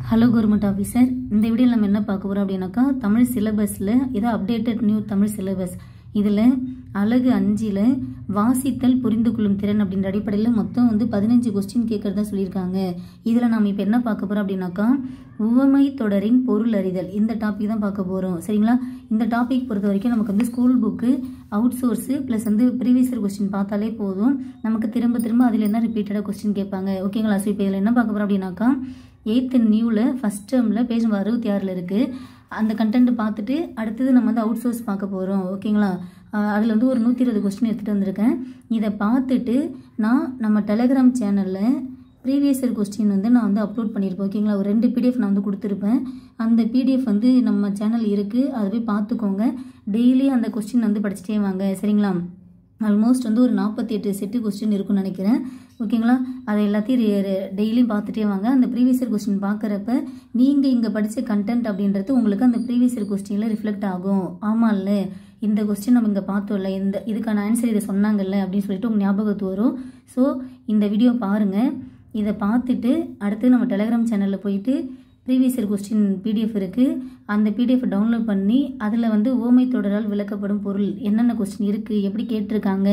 Hello government officer, இந்த வீடியோவில் நம்ம என்ன பார்க்க போகிறோம் அப்படின்னாக்கா தமிழ் சிலபஸில் ஏதோ அப்டேட்டட் நியூ தமிழ் சிலபஸ் இதில் அலகு 5ல் வாசித்தல் புரிந்து கொள்ளும் திறன் அப்படின்ற அடிப்படையில் மொத்தம் 15 கொஸ்டின் கேட்குறதா சொல்லியிருக்காங்க. இதில் நாம் இப்போ என்ன பார்க்க போகிறோம் அப்படின்னாக்கா உவமை தொடரின் பொருள் அறிதல் இந்த டாபிக் தான் பார்க்க போகிறோம். சரிங்களா? இந்த டாபிக் பொறுத்த வரைக்கும் நமக்கு school book out source plus previous year question பார்த்தாலே போதும். நமக்கு திரும்ப அதில் என்ன ரிப்பீட்டடாக கொஸ்டின் கேட்பாங்க. ஓகேங்களா? ஸோ இப்போ இதில் என்ன பார்க்க போகிறோம் அப்படின்னாக்கா 8th நியூவில் ஃபஸ்ட் டேர்மில் பேஜ் நம்பர் 66 இருக்குது. அந்த கண்டென்ட் பார்த்துட்டு அடுத்தது நம்ம அவுட் சோர்ஸ் பார்க்க போகிறோம். ஓகேங்களா? அதில் ஒரு 120 கொஸ்டின் எடுத்துகிட்டு வந்திருக்கேன். இதை பார்த்துட்டு நம்ம டெலிகிராம் சேனலில் ப்ரீவியஸ் இயர் கொஸ்டின் நான் அப்லோட் பண்ணியிருப்பேன். ஓகேங்களா? ஒரு 2 PDF நான் கொடுத்துருப்பேன். அந்த PDF நம்ம சேனல் இருக்குது, அதை போய் பார்த்துக்கோங்க. டெய்லி அந்த கொஸ்டின் படிச்சுட்டே வாங்க. சரிங்களா? ஆல்மோஸ்ட் ஒரு 48 செட்டு கொஸ்டின் இருக்குன்னு நினைக்கிறேன். ஓகேங்களா? அதை எல்லாத்தையும் டெய்லியும் பார்த்துட்டே வாங்க. அந்த ப்ரீவியஸ் இயர் கொஸ்டின் பார்க்குறப்ப நீங்கள் இங்கே படித்த கண்டென்ட் அப்படின்றது உங்களுக்கு அந்த ப்ரீவியஸ் இயர் கொஸ்டினில் ரிஃப்ளெக்ட் ஆகும். ஆமாம் இல்லை, இந்த கொஸ்டின் நம்ம இங்கே பார்த்தோம்ல, இதுக்கான ஆன்சர் இதை சொன்னாங்கல்ல அப்படின்னு சொல்லிட்டு உங்கள் ஞாபகத்து வரும். ஸோ இந்த வீடியோ பாருங்கள். இதை பார்த்துட்டு அடுத்து நம்ம டெலிகிராம் சேனலில் போயிட்டு ப்ரீவியஸ் இயர் கொஸ்டின் PDF இருக்குது. அந்த PDF டவுன்லோட் பண்ணி அதில் ஓமை தொடரால் விளக்கப்படும் பொருள் என்னென்ன கொஸ்டின் இருக்குது, எப்படி கேட்டிருக்காங்க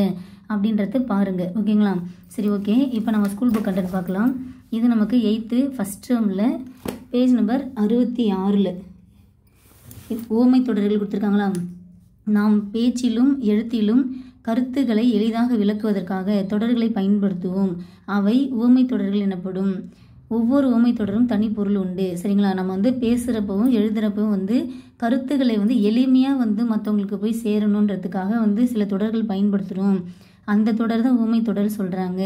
அப்படின்றத பாருங்கள். ஓகேங்களா? சரி, ஓகே. இப்போ நம்ம ஸ்கூல் புக் கண்டென்ட் பார்க்கலாம். இது நமக்கு 8th ஃபஸ்ட் டேர்மில் பேஜ் நம்பர் 66 ஓமை தொடர்கள் கொடுத்துருக்காங்களா. நாம் பேச்சிலும் எழுத்திலும் கருத்துக்களை எளிதாக விளக்குவதற்காக தொடர்களை பயன்படுத்துவோம். அவை ஓமை தொடர்கள் எனப்படும். ஒவ்வொரு ஓமை தொடரும் தனி பொருள் உண்டு. சரிங்களா? நம்ம பேசுகிறப்பவும் எழுதுகிறப்பவும் கருத்துக்களை எளிமையாக மற்றவங்களுக்கு போய் சேரணுன்றதுக்காக சில தொடர்கள் பயன்படுத்துகிறோம். அந்த தொடர் தான் ஓமை தொடர் சொல்கிறாங்க.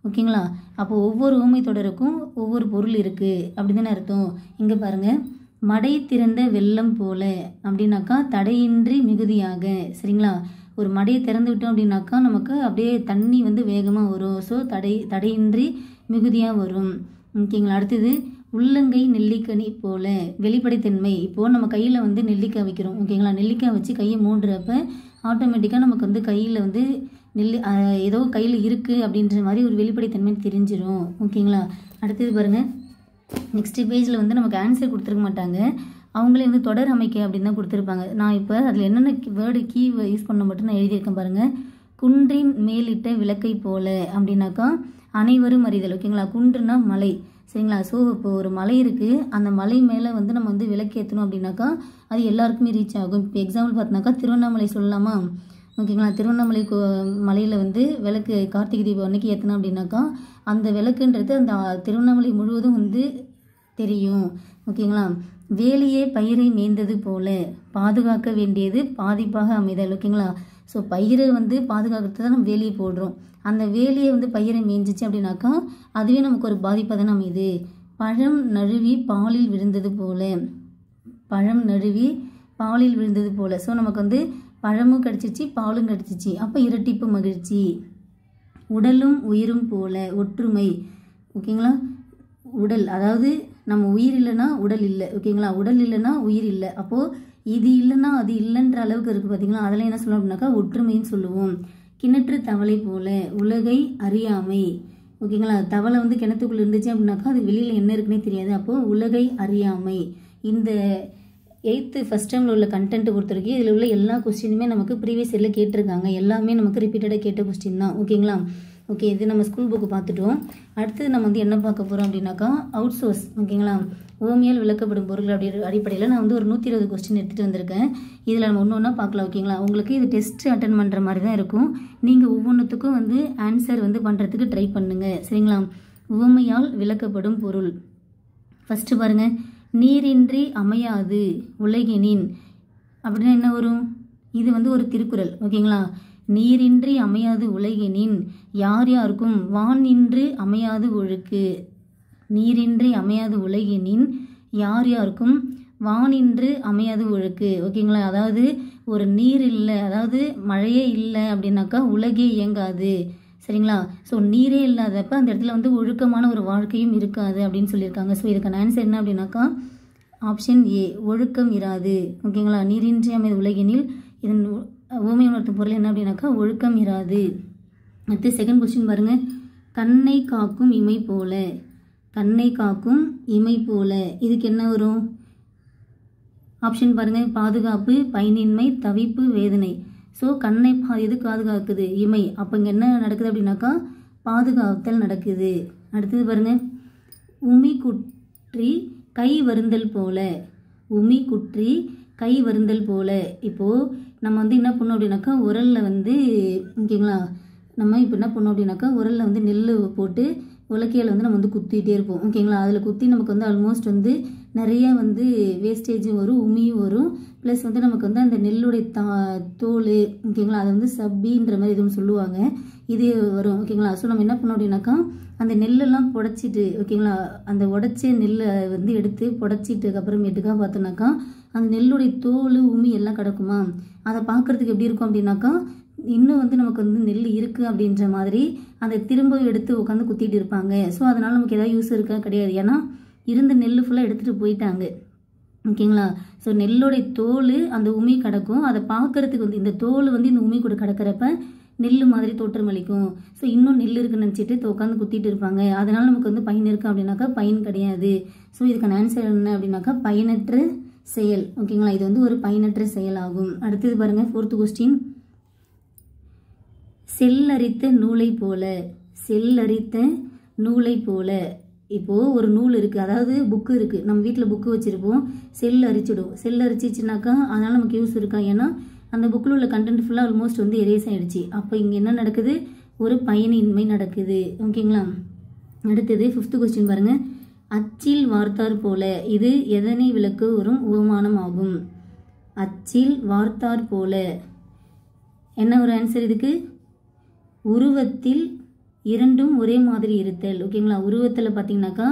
ஓகேங்களா? அப்போ ஒவ்வொரு ஓமை தொடருக்கும் ஒவ்வொரு பொருள் இருக்குது அப்படி தானே அர்த்தம். இங்கே பாருங்கள், மடை திறந்த வெள்ளம் போல அப்படின்னாக்கா தடையின்றி மிகுதியாக. சரிங்களா? ஒரு மடையை திறந்து விட்டோம் அப்படின்னாக்கா நமக்கு அப்படியே தண்ணி வேகமாக வரும். ஸோ தடையின்றி மிகுதியாக வரும். ஓகேங்களா? அடுத்தது உள்ளங்கை நெல்லிக்கனி போல வெளிப்படைத்தன்மை. இப்போது நம்ம கையில் நெல்லிக்காய் வைக்கிறோம். ஓகேங்களா? நெல்லிக்காய் வச்சு கையை மூடுறப்ப ஆட்டோமேட்டிக்காக நமக்கு கையில் ஏதோ கையில் இருக்குது அப்படின்ற மாதிரி ஒரு வெளிப்படைத்தன்மை தெரிஞ்சிடும். ஓகேங்களா? அடுத்தது பாருங்கள், நெக்ஸ்ட் பேஜில் நமக்கு ஆன்சர் கொடுத்துருக்க மாட்டாங்க. அவங்களே தொடர் அமைக்க அப்படின்னு தான் கொடுத்துருப்பாங்க. நான் இப்போ அதில் என்னென்ன வேர்டு கீ யூஸ் பண்ண மட்டும் நான் எழுதியிருக்கேன் பாருங்கள். குன்றின் மேலிட்ட விளக்கை போல அப்படின்னாக்கா அனைவரும் அறிதல். ஓகேங்களா? குன்றுனா மலை. சரிங்களா? ஸோ இப்போ ஒரு மலை இருக்குது, அந்த மலை மேலே நம்ம விளக்கு ஏற்றணும் அப்படின்னாக்கா அது எல்லாருக்குமே ரீச் ஆகும். இப்போ எக்ஸாம்பிள் பார்த்தினாக்கா திருவண்ணாமலை சொல்லலாமா? ஓகேங்களா? திருவண்ணாமலை மலையில் விளக்கு கார்த்திகை தீபம் அன்னைக்கு ஏற்றணும் அப்படின்னாக்கா அந்த விளக்குன்றது அந்த திருவண்ணாமலை முழுவதும் தெரியும். ஓகேங்களா? வேலியே பயிரை மேய்ந்தது போல பாதுகாக்க வேண்டியது பாதிப்பாக அமைதல். ஓகேங்களா? ஸோ பயிரை பாதுகாக்கிறது தான் நம்ம வேலியை போடுறோம். அந்த வேலியை பயிரை மேய்ஞ்சிச்சு அப்படின்னாக்கா அதுவே நமக்கு ஒரு பாதிப்பாக தானே அமையுது. பழம் நழுவி பாலில் விழுந்தது போல, பழம் நழுவி பாலில் விழுந்தது போல. ஸோ நமக்கு பழமும் கிடச்சிச்சு பாலும் கிடச்சிச்சு, அப்போ இரட்டிப்பு மகிழ்ச்சி. உடலும் உயிரும் போல ஒற்றுமை. ஓகேங்களா? உடல் அதாவது நம்ம உயிர் இல்லைன்னா உடல் இல்லை. ஓகேங்களா? உடல் இல்லைன்னா உயிர் இல்லை. அப்போது இது இல்லைன்னா அது இல்லைன்ற அளவுக்கு இருக்குது. பார்த்தீங்களா? அதெல்லாம் என்ன சொல்லணும் அப்படின்னாக்கா ஒற்றுமைன்னு சொல்லுவோம். கிணற்று தவளை போல உலகை அறியாமை. ஓகேங்களா? தவளை கிணத்துக்குள்ளே இருந்துச்சு அப்படின்னாக்கா அது வெளியில் என்ன இருக்குன்னே தெரியாது. அப்போது உலகை அறியாமை. இந்த 8th ஃபஸ்ட் டேர்மில் உள்ள கண்டென்ட் பொறுத்தவரைக்கும் இதில் உள்ள எல்லா கொஸ்டினுமே நமக்கு ப்ரீவியஸ் இயரில் கேட்டிருக்காங்க. எல்லாமே நமக்கு ரிப்பீட்டடாக கேட்ட கொஸ்டின் தான். ஓகேங்களா? ஓகே, இது நம்ம ஸ்கூல் புக்கு பார்த்துட்டோம். அடுத்தது நம்ம என்ன பார்க்க போகிறோம் அப்படின்னாக்கா அவுட் சோர்ஸ். ஓகேங்களா? ஓமியால் விளக்கப்படும் பொருள் அடிப்படையில் நான் ஒரு 120 கொஸ்டின் எடுத்துகிட்டு வந்திருக்கேன். இதில் நம்ம ஒன்று ஒன்றா பார்க்கலாம். ஓகேங்களா? உங்களுக்கு இது டெஸ்ட் அட்டன் பண்ணுற மாதிரி தான் இருக்கும். நீங்கள் ஒவ்வொன்றுத்துக்கும் ஆன்சர் பண்ணுறதுக்கு ட்ரை பண்ணுங்கள். சரிங்களா? உவமையால் விளக்கப்படும் பொருள் ஃபஸ்ட்டு பாருங்கள். நீரின்றி அமையாது உலகினின் அப்படின்னா என்ன வரும்? இது ஒரு திருக்குறள். ஓகேங்களா? நீரின்றி அமையாது உலகினின் யார் யாருக்கும் வானின்று அமையாது ஒழுக்கு. நீரின்றி அமையாது உலகினின் யார் யாருக்கும் வானின்று அமையாது ஒழுக்கு. ஓகேங்களா? அதாவது ஒரு நீர் இல்லை, அதாவது மழையே இல்லை அப்படின்னாக்கா உலகே இயங்காது. சரிங்களா? ஸோ நீரே இல்லாதப்ப அந்த இடத்துல ஒழுக்கமான ஒரு வாழ்க்கையும் இருக்காது அப்படின்னு சொல்லியிருக்காங்க. ஸோ இதுக்கான ஆன்சர் என்ன அப்படின்னாக்கா ஆப்ஷன் ஏ, ஒழுக்கம் இராது. ஓகேங்களா? நீரின்றி அமைது உலகினில் இதன் ஊமை உணர்த்தும் பொருள் என்ன அப்படின்னாக்கா ஒழுக்கம் இராது. அடுத்து செகண்ட் கொஸ்டின் பாருங்கள். கண்ணை காக்கும் இமை போல கண்ணை காக்கும் இமை போல. இதுக்கு என்ன வரும்? ஆப்ஷன் பாருங்க. பாதுகாப்பு, பயனின்மை, தவிப்பு, வேதனை. ஸோ கண்ணை எது பாதுகாக்குது? இமை. அப்போ இங்கே என்ன நடக்குது அப்படின்னாக்கா பாதுகாத்தல் நடக்குது. அடுத்தது பாருங்க. உமி குற்றி கை வருந்தல் போல. உமி குற்றி கை வருந்தல் போல. இப்போது நம்ம வந்து என்ன பண்ணோம் அப்படின்னாக்கா உரலில் வந்து ஓகேங்களா, நம்ம இப்போ என்ன பண்ணோம் அப்படின்னாக்கா உரலில் வந்து நெல் போட்டு உலக்கையில் வந்து நம்ம வந்து குத்திகிட்டே இருப்போம் ஓகேங்களா. அதில் குத்தி நமக்கு வந்து ஆல்மோஸ்ட் வந்து நிறைய வந்து வேஸ்டேஜும் வரும், உமியும் வரும். ப்ளஸ் வந்து நமக்கு வந்து அந்த நெல்லுடைய தோல் ஓகேங்களா, அதை வந்து சப்பின்ற மாதிரி எதுவும் சொல்லுவாங்க, இது வரும் ஓகேங்களா. ஸோ நம்ம என்ன பண்ணோம் அப்படின்னாக்கா அந்த நெல்லெல்லாம் புடச்சிட்டு ஓகேங்களா, அந்த உடச்ச நெல்லை வந்து எடுத்து புடச்சிட்டு அப்புறமேட்டுக்கா பார்த்தோன்னாக்கா அந்த நெல்லுடைய தோல் உமி எல்லாம் கிடக்குமா, அதை பார்க்குறதுக்கு எப்படி இருக்கும் அப்படின்னாக்கா இன்னும் வந்து நமக்கு வந்து நெல் இருக்குது அப்படின்ற மாதிரி அதை திரும்ப எடுத்து உட்காந்து குத்திட்டு இருப்பாங்க. ஸோ அதனால் நமக்கு ஏதாவது யூஸ் இருக்கா? கிடையாது. ஏன்னா இருந்த நெல் ஃபுல்லாக எடுத்துகிட்டு போயிட்டாங்க ஓகேங்களா. ஸோ நெல்லுடைய தோல் அந்த உமி கிடக்கும், அதை பார்க்குறதுக்கு வந்து இந்த தோல் வந்து இந்த உமி கூட கிடக்கிறப்ப நெல் மாதிரி தோற்றமளிக்கும். ஸோ இன்னும் நெல் இருக்குன்னு நினச்சிட்டு உட்காந்து குத்திட்டு இருப்பாங்க. அதனால் நமக்கு வந்து பயன் இருக்குது அப்படின்னாக்கா பயன் கிடையாது. ஸோ இதுக்கான ஆன்சர் என்ன அப்படின்னாக்கா பயனற்ற செயல் ஓகேங்களா. இது வந்து ஒரு பயனற்ற செயல் ஆகும். அடுத்தது பாருங்கள். 4th question. செல்லரித்த நூலை போல. செல்லரித்த நூலை போல. இப்போது ஒரு நூல் இருக்குது, அதாவது புக்கு இருக்குது, நம்ம வீட்டில் புக்கு வச்சுருப்போம், செல் அரிச்சிடும். செல் அரிச்சிச்சுனாக்கா அதனால் நமக்கு யூஸ் இருக்கா? ஏன்னா அந்த புக்கில் உள்ள கண்டென்ட் ஃபுல்லாக ஆல்மோஸ்ட் வந்து எரேஸ் ஆகிடுச்சு. அப்போ இங்கே என்ன நடக்குது? ஒரு பயனின்மை நடக்குது ஓகேங்களா. அடுத்தது 5th கொஸ்டின் பாருங்கள். அச்சில் வார்த்தார் போல. இது எதனை விளக்க வரும் உவமானம் ஆகும்? அச்சில் வார்த்தார் போல. என்ன ஒரு ஆன்சர் இதுக்கு? உருவத்தில் இரண்டும் ஒரே மாதிரி இருத்தல் ஓகேங்களா. உருவத்தில் பார்த்தீங்கன்னாக்கா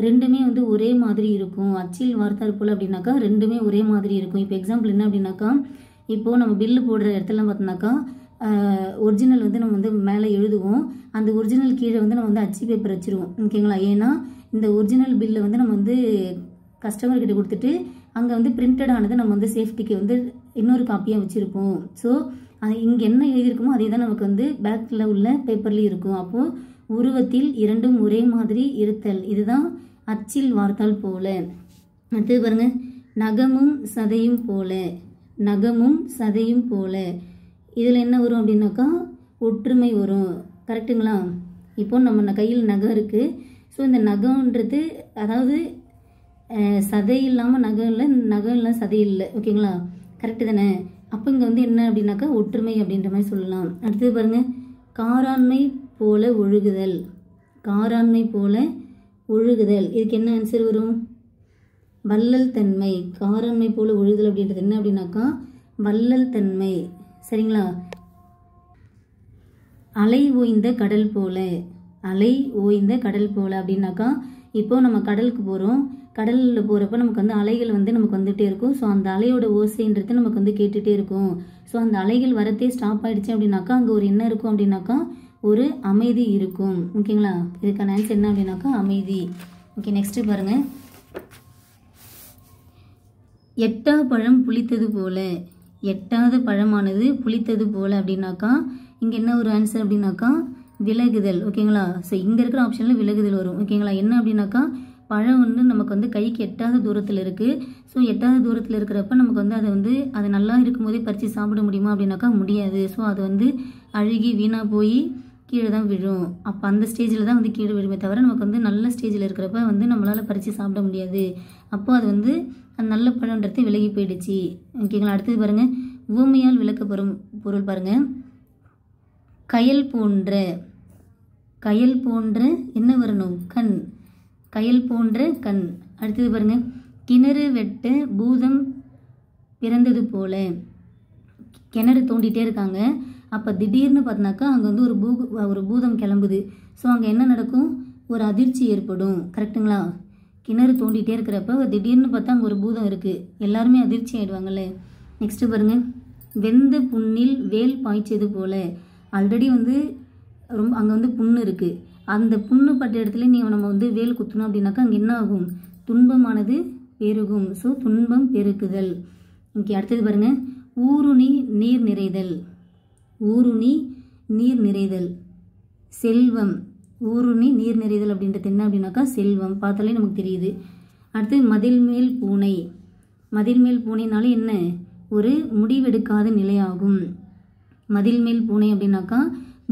ரெண்டுமே வந்து ஒரே மாதிரி இருக்கும். அச்சில் வார்த்தார் போல் அப்படின்னாக்கா ரெண்டுமே ஒரே மாதிரி இருக்கும். இப்போ எக்ஸாம்பிள் என்ன அப்படின்னாக்கா, இப்போது நம்ம பில்லு போடுற இடத்துல பார்த்தோம்னாக்கா ஒரிஜினல் வந்து நம்ம வந்து மேலே எழுதுவோம், அந்த ஒரிஜினல் கீழே வந்து நம்ம வந்து அச்சு பேப்பர் வச்சுருவோம் ஓகேங்களா. ஏன்னா இந்த ஒரிஜினல் பில்லை வந்து நம்ம வந்து கஸ்டமர்கிட்ட கொடுத்துட்டு அங்கே வந்து பிரிண்டட் ஆனது நம்ம வந்து சேஃப்டிக்கு வந்து இன்னொரு காப்பியாக வச்சுருப்போம். ஸோ அது இங்கே என்ன எழுதியிருக்குமோ அதே தான் நமக்கு வந்து பேக்கில் உள்ள பேப்பர்லேயும் இருக்கும். அப்போது உருவத்தில் இரண்டும் ஒரே மாதிரி இருத்தல், இதுதான் அச்சில் வார்த்தால் போல. அடுத்தது பாருங்கள். நகமும் சதையும் போல. நகமும் சதையும் போல. இதில் என்ன வரும் அப்படின்னாக்கா ஒற்றுமை வரும். கரெக்டுங்களா. இப்போ நம்ம கையில் நகம் இருக்குது. ஸோ இந்த நகம்ன்றது அதாவது சதை இல்லாமல் நகம் இல்லை, நகம் இல்லை சதை இல்லை ஓகேங்களா. கரெக்டு தானே. அப்போ இங்கே வந்து என்ன அப்படின்னாக்கா ஒற்றுமை அப்படின்ற மாதிரி சொல்லலாம். அடுத்தது பாருங்கள். காராண்மை போல ஒழுகுதல். காராண்மை போல ஒழுகுதல். இதுக்கு என்ன ஆன்சர் வரும்? வள்ளல் தன்மை. காராண்மை போல ஒழுகுதல் அப்படின்றது என்ன அப்படின்னாக்கா வள்ளல் தன்மை. சரிங்களா. அலை ஓய்ந்த கடல் போல. அலை ஓய்ந்த கடல் போல அப்படின்னாக்கா இப்போ நம்ம கடலுக்கு போகிறோம், கடலில் போகிறப்ப நமக்கு வந்து அலைகள் வந்து நமக்கு வந்துகிட்டே இருக்கும். ஸோ அந்த அலையோட ஓசைன்றது நமக்கு வந்து கேட்டுகிட்டே இருக்கும். ஸோ அந்த அலைகள் வரத்தே ஸ்டாப் ஆகிடுச்சு அப்படின்னாக்கா அங்கே ஒரு என்ன இருக்கும் அப்படின்னாக்கா ஒரு அமைதி இருக்கும் ஓகேங்களா. இதுக்கான ஆன்சர் என்ன அப்படின்னாக்கா அமைதி. ஓகே நெக்ஸ்ட்டு பாருங்கள். எட்டா பழம் புளித்தது போல. எட்டாத பழமானது புளித்தது போல அப்படின்னாக்கா இங்கே என்ன ஒரு ஆன்சர் அப்படின்னாக்கா விலகுதல் ஓகேங்களா. ஸோ இங்கே இருக்கிற ஆப்ஷனில் விலகுதல் வரும் ஓகேங்களா. என்ன அப்படின்னாக்கா பழம் வந்து நமக்கு வந்து கைக்கு எட்டாத தூரத்தில் இருக்குது. ஸோ எட்டாத தூரத்தில் இருக்கிறப்ப நமக்கு வந்து அதை வந்து அது நல்லா இருக்கும்போதே பறித்து சாப்பிட முடியுமா அப்படின்னாக்கா முடியாது. ஸோ அது வந்து அழுகி வீணாக போய் கீழே தான் விழும். அப்போ அந்த ஸ்டேஜில் தான் வந்து கீழே விழுமே தவிர நமக்கு வந்து நல்ல ஸ்டேஜில் இருக்கிறப்ப வந்து நம்மளால் பறித்து சாப்பிட முடியாது. அப்போது அது வந்து அந்த நல்ல பழன்றது விலகி போயிடுச்சு ஓகேங்களா. அடுத்தது பாருங்கள். உவமையால் விளக்கப்படும் பொருள் பாருங்கள். கயல் போன்ற. கயல் போன்ற என்ன வரணும்? கண். கயல் போன்ற கண். அடுத்தது பாருங்கள். கிணறு வெட்ட பூதம் பிறந்தது போல. கிணறு தோண்டிகிட்டே இருக்காங்க. அப்போ திடீர்னு பார்த்தினாக்கா அங்கே வந்து ஒரு பூதம் கிளம்புது. ஸோ அங்கே என்ன நடக்கும்? ஒரு அதிர்ச்சி ஏற்படும். கரெக்டுங்களா. கிணறு தோண்டிகிட்டே இருக்கிறப்ப திடீர்னு பார்த்தா அங்கே ஒரு பூதம் இருக்குது, எல்லாருமே அதிர்ச்சி ஆகிடுவாங்கல்ல. நெக்ஸ்ட்டு பாருங்கள். வெந்த புண்ணில் வேல் பாய்ச்சது போல. ஆல்ரெடி வந்து ரொம்ப அங்கே வந்து புண்ணு இருக்குது, அந்த புண்ணு பட்ட இடத்துல நீங்கள் நம்ம வந்து வேல் குத்தணும் அப்படின்னாக்கா அங்கே என்ன ஆகும்? துன்பமானது பெருகும். ஸோ துன்பம் பெருக்குதல். ஓகே அடுத்தது பாருங்கள். ஊருணி நீர் நிறைதல். ஊருணி நீர் நிறைதல். செல்வம். ஊருணி நீர் நிறைதல் அப்படின்றது என்ன அப்படின்னாக்கா செல்வம். பார்த்தாலே நமக்கு தெரியுது. அடுத்து மதில் மேல் பூனை. மதில் மேல் பூனைனாலே என்ன? ஒரு முடிவெடுக்காத நிலையாகும். மதில் மேல் பூனை அப்படின்னாக்கா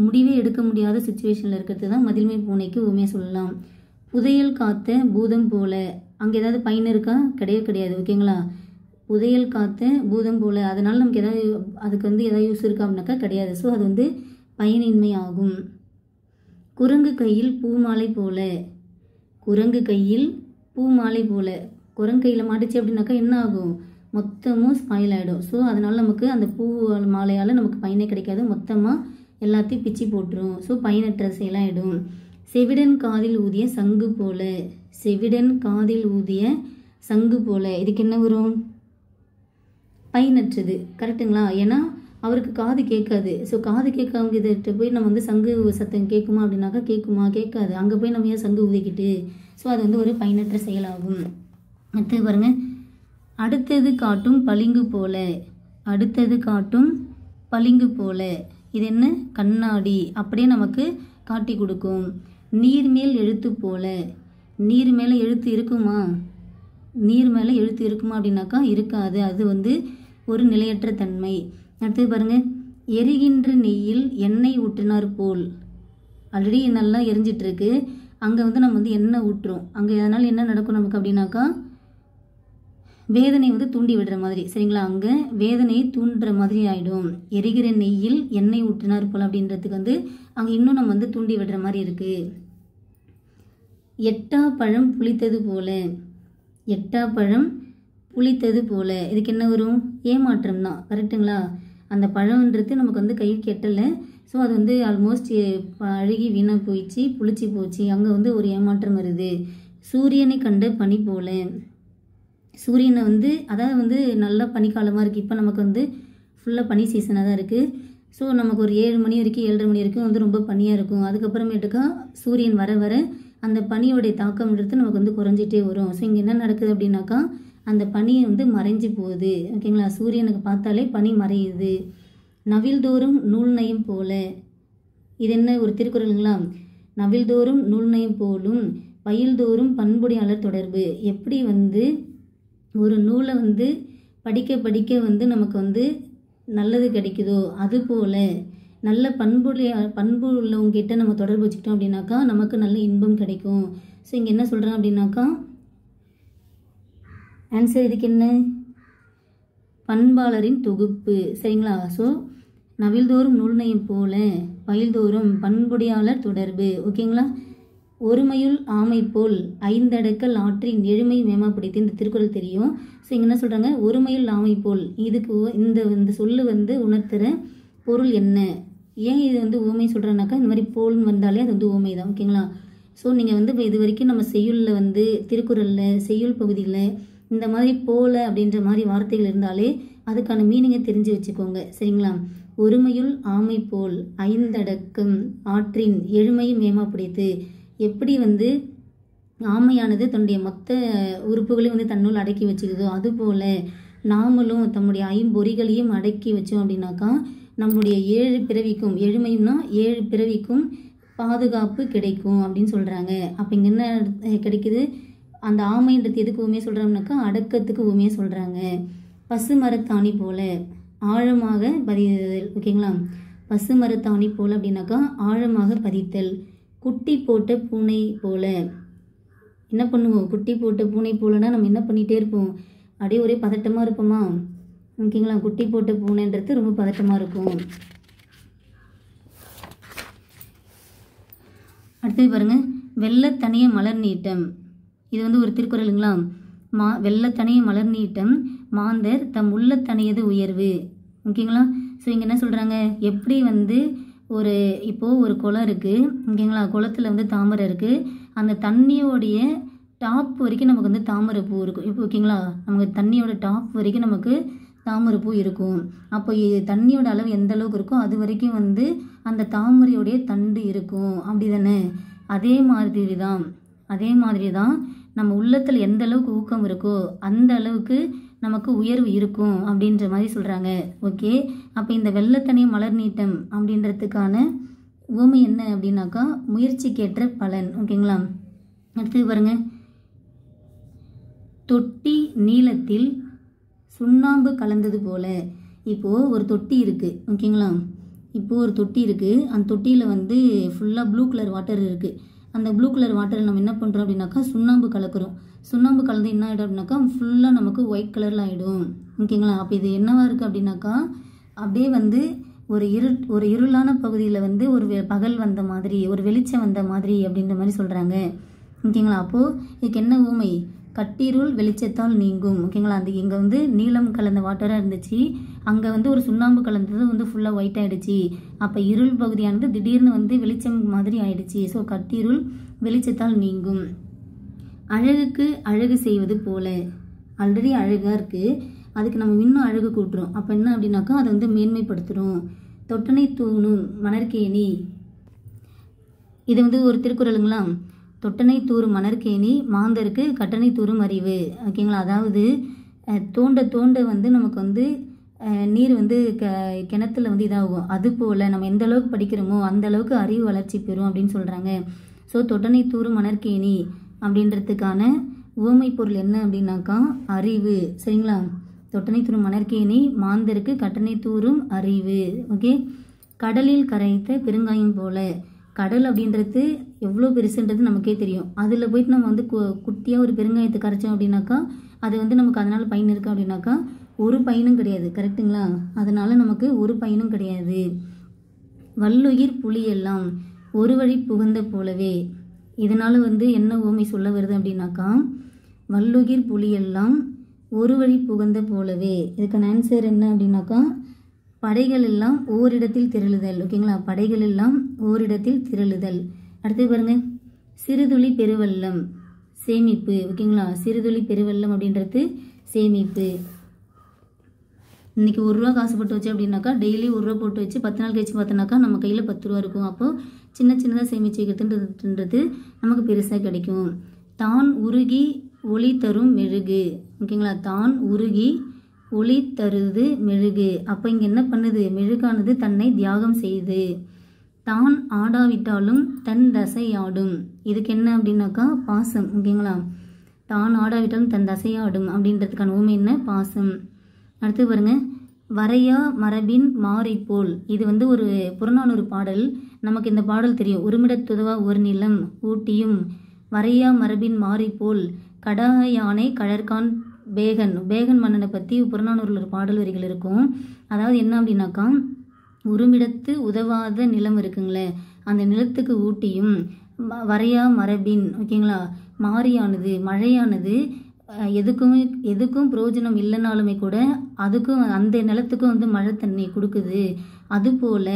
முடிவே எடுக்க முடியாத சுச்சுவேஷனில் இருக்கிறது தான் மதில் மேல் பூனைக்கு உண்மையாக சொல்லலாம். புதையல் காத்த பூதம் போல. அங்கே ஏதாவது பயன் இருக்கா? கிடையாது. ஓகேங்களா? புதையல் காத்த பூதம் போல, அதனால் நமக்கு ஏதாவது அதுக்கு வந்து ஏதாவது யூஸ் இருக்கா அப்படின்னாக்கா கிடையாது. ஸோ அது வந்து பயனின்மை ஆகும். குரங்கு கையில் பூமாலை போல. குரங்கு கையில் பூமாலை போல. குரங்கு கையில் மாட்டுச்சு அப்படின்னாக்கா என்ன ஆகும்? மொத்தமும் ஸ்பாயில் ஆகிடும். ஸோ அதனால் நமக்கு அந்த பூ மாலையால் நமக்கு பயனே கிடைக்காது. மொத்தமாக எல்லாத்தையும் பிச்சு போட்டுரும். ஸோ பயனற்ற செயலாகிடும். செவிடன் காதில் ஊதிய சங்கு போல. செவிடன் காதில் ஊதிய சங்கு போல. இதுக்கு என்ன வரும்? பயனற்றது. கரெக்டுங்களா? ஏன்னா அவருக்கு காது கேட்காது. ஸோ காது கேட்காம இதட்ட போய் நம்ம வந்து சங்கு சத்தம் கேட்குமா அப்படின்னாக்கா கேட்காது. அங்கே போய் நம்ம ஏன் சங்கு ஊதிக்கிட்டு? ஸோ அது வந்து ஒரு பயனற்ற செயலாகும். அடுத்து பாருங்க, அடுத்தது காட்டும் பளிங்கு போல. அடுத்தது காட்டும் பளிங்கு போல. இது என்ன? கண்ணாடி. அப்படியே நமக்கு காட்டி கொடுக்கும். நீர் மேல் எழுத்து போல. நீர் மேலே எழுத்து இருக்குமா? நீர் மேலே எழுத்து இருக்குமா அப்படின்னாக்கா இருக்காது. அது வந்து ஒரு நிலையற்ற தன்மை. அடுத்து பாருங்க, எரிகின்ற நெய்யில் எண்ணெய் ஊற்றினார் போல். ஆல்ரெடி நல்லா எரிஞ்சிட்டு இருக்கு. அங்கே வந்து நம்ம வந்து எண்ணெய் ஊற்றுறோம். அங்கே அதனால் என்ன நடக்கும் நமக்கு அப்படின்னாக்கா வேதனை வந்து தூண்டி விடுற மாதிரி. சரிங்களா? அங்கே வேதனையை தூண்டுற மாதிரி ஆகிடும். எரிகிற நெய்யில் எண்ணெய் ஊற்றினார் போல் அப்படின்றதுக்கு வந்து அங்கே இன்னும் நம்ம வந்து தூண்டி விடுற மாதிரி இருக்குது. எட்டா பழம் புளித்தது போல. எட்டா பழம் புளித்தது போல. இதுக்கு என்ன வரும்? ஏமாற்றம் தான். கரெக்டுங்களா? அந்த பழம்ன்றது நமக்கு வந்து கைக்கு எட்டலை. ஸோ அது வந்து ஆல்மோஸ்ட் அழுகி வீணாக போயிடுச்சு, புளிச்சு போச்சு. அங்கே வந்து ஒரு ஏமாற்றம் வருது. சூரியனை கண்ட பனி போல. சூரியனை வந்து அதாவது வந்து நல்லா பனிக்காலமாக இருக்குது. இப்போ நமக்கு வந்து ஃபுல்லாக பனி சீசனாக தான் இருக்குது. ஸோ நமக்கு ஒரு 7 மணி வரைக்கும் 7:30 மணி வரைக்கும் வந்து ரொம்ப பனியாக இருக்கும். அதுக்கப்புறமேட்டுக்கா சூரியன் வர வர அந்த பனியோடைய தாக்கம்ன்றது நமக்கு வந்து குறைஞ்சிட்டே வரும். ஸோ இங்கே என்ன நடக்குது அப்படின்னாக்கா அந்த பனியை வந்து மறைஞ்சு போகுது. ஓகேங்களா? சூரியனுக்கு பார்த்தாலே பனி மறையுது. நவில்தோறும் நூல் நயம் போல. இது என்ன ஒரு திருக்குறளுங்களா? நவில்தோறும் நூல் நயம் போலும் பயில்தோறும் பண்புடையாளர் தொடர்பு. எப்படி வந்து ஒரு நூலை வந்து படிக்க படிக்க வந்து நமக்கு வந்து நல்லது கிடைக்குதோ அதுபோல் நல்ல பண்பு உள்ளவங்ககிட்ட நம்ம தொடர்பு வச்சுக்கிட்டோம் அப்படின்னாக்கா நமக்கு நல்ல இன்பம் கிடைக்கும். ஸோ இங்கே என்ன சொல்கிறேன் அப்படின்னாக்கா ஆன்சர் இதுக்கு என்ன? பண்பாளரின் தொகுப்பு. சரிங்களா? ஸோ நவில்தோறும் நூல் நயம் போல பயில்தோறும் பண்புடையாளர் தொடர்பு. ஓகேங்களா? ஒருமையுள் ஆமை போல் 5 அடக்கல் ஆற்றின் எழுமை மேமாப்படுத்தி இந்த திருக்குறள் தெரியும். ஸோ இங்கே என்ன சொல்கிறாங்க? ஒருமையுள் ஆமை போல். இதுக்கு இந்த சொல்லு வந்து உணர்த்துகிற பொருள் என்ன? ஏன் இது வந்து ஓமை சொல்கிறேன்னாக்கா இந்த மாதிரி போல்னு வந்தாலே அது வந்து ஓமை தான். ஓகேங்களா? ஸோ நீங்கள் வந்து இப்போ இது வரைக்கும் நம்ம செய்யுளில் வந்து திருக்குறளில் செய்யுள் பகுதியில் இந்த மாதிரி போல அப்படின்ற மாதிரி வார்த்தைகள் இருந்தாலே அதுக்கான மீனிங்கை தெரிஞ்சு வச்சுக்கோங்க. சரிங்களா? ஒருமையுள் ஆமை போல் 5 அடக்கம் ஆற்றின் எழுமை மேமாப்படுத்து. எப்படி வந்து ஆமையானது தன்னுடைய மொத்த உறுப்புகளையும் வந்து தன்னுள் அடக்கி வச்சுக்குதோ அதுபோல் நாமளும் தம்முடைய 5 பொறிகளையும் அடக்கி வச்சோம் அப்படின்னாக்கா நம்முடைய 7 பிறவிக்கும், எழுமையும்னா 7 பிறவிக்கும் பாதுகாப்பு கிடைக்கும் அப்படின்னு சொல்கிறாங்க. அப்போ இங்கே என்ன கிடைக்குது? அந்த ஆமைன்றது எதுக்கு உண்மையாக சொல்கிறாங்கனாக்கா அடக்கத்துக்கு உண்மையாக சொல்கிறாங்க. பசு மரத்தாணி போல ஆழமாக பதித்தல். ஓகேங்களா? பசு மரத்தாணி போல் அப்படின்னாக்கா ஆழமாக பதித்தல். குட்டி போட்ட பூனை போல. என்ன பண்ணுவோம்? குட்டி போட்ட பூனை போலனா நம்ம என்ன பண்ணிகிட்டே இருப்போம்? அப்படியே ஒரே பதட்டமாக இருப்போமா? ஓகேங்களா? குட்டி போட்ட பூனைன்றது ரொம்ப பதட்டமாக இருக்கும். அடுத்தது பாருங்கள், வெள்ளத்தனிய மலர் நீட்டம். இது வந்து ஒரு திருக்குறளுங்களா? வெள்ளத்தனிய மலர் நீட்டம் மாந்தர் தம் உள்ளத்தனியது உயர்வு. ஓகேங்களா? ஸோ இங்கே என்ன சொல்கிறாங்க? எப்படி வந்து இப்போது ஒரு குளம் இருக்குது. ஓகேங்களா? குளத்தில் வந்து தாமரை இருக்குது. அந்த தண்ணியோடைய டாப் வரைக்கும் நமக்கு வந்து தாமரை பூ இருக்கும். இப்போ ஓகேங்களா? நமக்கு தண்ணியோட டாப் வரைக்கும் நமக்கு தாமரை பூ இருக்கும். அப்போ தண்ணியோட அளவு எந்த அளவுக்கு இருக்கோ அது வரைக்கும் வந்து அந்த தாமரையோடைய தண்டு இருக்கும். அப்படி தானே? அதே மாதிரி தான் நம்ம உள்ளத்தில் எந்த அளவுக்கு ஊக்கம் இருக்கோ அந்த அளவுக்கு நமக்கு உயர்வு இருக்கும் அப்படின்ற மாதிரி சொல்கிறாங்க. ஓகே, அப்போ இந்த வெள்ளத்தனிய மலர் நீட்டம் அப்படின்றதுக்கான உவமை என்ன அப்படின்னாக்கா முயற்சிக்கேற்ற பலன். ஓகேங்களா. அடுத்து பாருங்க, தொட்டி நீளத்தில் சுண்ணாம்பு கலந்தது போல. இப்போது ஒரு தொட்டி இருக்குது. ஓகேங்களா. இப்போது ஒரு தொட்டி இருக்குது. அந்த தொட்டியில் வந்து ஃபுல்லாக ப்ளூ கலர் வாட்டர் இருக்குது. அந்த ப்ளூ கலர் வாட்டரில் நம்ம என்ன பண்ணுறோம் அப்படின்னாக்கா சுண்ணாம்பு கலக்கிறோம். சுண்ணாம்பு கலந்து என்ன ஆகிடும் அப்படின்னாக்கா ஃபுல்லாக நமக்கு ஒயிட் கலரில் ஆகிடும். ஓகேங்களா. அப்போ இது என்னவாக இருக்குது அப்படின்னாக்கா அப்படியே வந்து ஒரு இருளான பகுதியில் வந்து ஒரு பகல் வந்த மாதிரி, ஒரு வெளிச்சம் வந்த மாதிரி அப்படின்ற மாதிரி சொல்கிறாங்க. ஓகேங்களா. அப்போது இதுக்கு என்ன ஊமை? கட்டிருள் வெளிச்சத்தால் நீங்கும். ஓகேங்களா. அந்த இங்கே வந்து நீலம் கலந்த வாட்டராக இருந்துச்சு, அங்கே வந்து ஒரு சுண்ணாம்பு கலந்தது வந்து ஃபுல்லாக ஒயிட் ஆகிடுச்சு. அப்போ இருள் பகுதியானது திடீர்னு வந்து வெளிச்சம் மாதிரி ஆயிடுச்சு. ஸோ கட்டிருள் வெளிச்சத்தால் நீங்கும். அழகுக்கு அழகு செய்வது போல. ஆல்ரெடி அழகாக இருக்குது, அதுக்கு நம்ம இன்னும் அழகு கூட்டுறோம். அப்போ என்ன அப்படின்னாக்கா அதை வந்து மேன்மைப்படுத்துகிறோம். தொட்டனை தூணும் மணற்கேணி. இது வந்து ஒரு திருக்குறளுங்களா. தொட்டனை தூரும் மணற்கேணி மாந்தருக்கு கட்டணை தூரும் அறிவு. ஓகேங்களா. அதாவது தோண்ட தோண்ட வந்து நமக்கு வந்து நீர் வந்து கிணத்துல வந்து இதாகும். அதுபோல் நம்ம எந்த அளவுக்கு படிக்கிறோமோ அந்த அளவுக்கு அறிவு வளர்ச்சி பெறும் அப்படின்னு சொல்கிறாங்க. ஸோ தொட்டனை தூரும் மணற்கேணி அப்படின்றதுக்கான உவமை பொருள் என்ன அப்படின்னாக்கா அறிவு. சரிங்களா. தொட்டனை தூரும் மணற்கேணி மாந்தருக்கு கட்டணை தூரும் அறிவு. ஓகே. கடலில் கரைத்த பெருங்காயம் போல. கடல் அப்படின்றது எவ்வளோ பெருசுன்றது நமக்கே தெரியும். அதில் போயிட்டு நம்ம வந்து குட்டியாக ஒரு பெருங்காயத்தை கரைச்சோம் அப்படின்னாக்கா அது வந்து நமக்கு அதனால் பயன் இருக்குது அப்படின்னாக்கா ஒரு பயனும் கிடையாது. கரெக்டுங்களா. அதனால் நமக்கு ஒரு பயனும் கிடையாது. வல்லுயிர் புலியெல்லாம் ஒரு வழி புகுந்த போலவே. இதனால் வந்து என்ன உவமை சொல்ல வருது அப்படின்னாக்கா வல்லுயிர் புலியெல்லாம் ஒரு வழி புகுந்த போலவே. இதுக்கான ஆன்சர் என்ன அப்படின்னாக்கா படைகள் எல்லாம் ஓரிடத்தில் திரளுதல். ஓகேங்களா. படைகள் எல்லாம் ஓரிடத்தில் திரளுதல். அடுத்து பாருங்க, சிறுதுளி பெருவெள்ளம் சேமிப்பு. ஓகேங்களா. சிறுதுளி பெருவெள்ளம் அப்படின்றது சேமிப்பு. இன்னைக்கு 1 ரூபா காசு போட்டு வச்சு அப்படின்னாக்கா டெய்லி 1 ரூபா போட்டு வச்சு 10 நாள் கழிச்சு பார்த்தோன்னாக்கா நம்ம கையில் 10 ரூபா இருக்கும். அப்போது சின்ன சின்னதாக சேமிச்சு வைக்கிறதுன்றது நமக்கு பெருசாக கிடைக்கும். தான் உருகி ஒளி தரும் மெழுகு. ஓகேங்களா. தான் உருகி ஒளி தருது மெழுகு. அப்போ இங்கே என்ன பண்ணுது? மெழுகானது தன்னை தியாகம் செய்து. தான் ஆடாவிட்டாலும் தன் தசையாடும். இதுக்கு என்ன அப்படின்னாக்கா பாசம். ஓகேங்களா. தான் ஆடாவிட்டாலும் தன் தசையாடும் அப்படின்றதுக்கான உண்மை என்ன? பாசம். அடுத்து பாருங்க, வரையா மரபின் மாறிப்போல். இது வந்து ஒரு புறநானூறு பாடல். நமக்கு இந்த பாடல் தெரியும். ஒருமிடத்துதவா ஒரு நிலம் ஊட்டியும் வரையா மரபின் மாறிப்போல் கடாக யானை கழற்கான் பேகன் மன்னனை பற்றி புறநானூரில் ஒரு பாடல் வரிகள் இருக்கும். அதாவது என்ன அப்படின்னாக்கா ஒருமிடத்து உதவாத நிலம் இருக்குங்களே அந்த நிலத்துக்கு ஊட்டியும் வரையா மரபின். ஓகேங்களா. மாரியானது மழையானது எதுக்கும் பிரயோஜனம் இல்லைனாலுமே கூட அதுக்கும் அந்த நிலத்துக்கும் வந்து மழை தண்ணி கொடுக்குது. அதுபோல்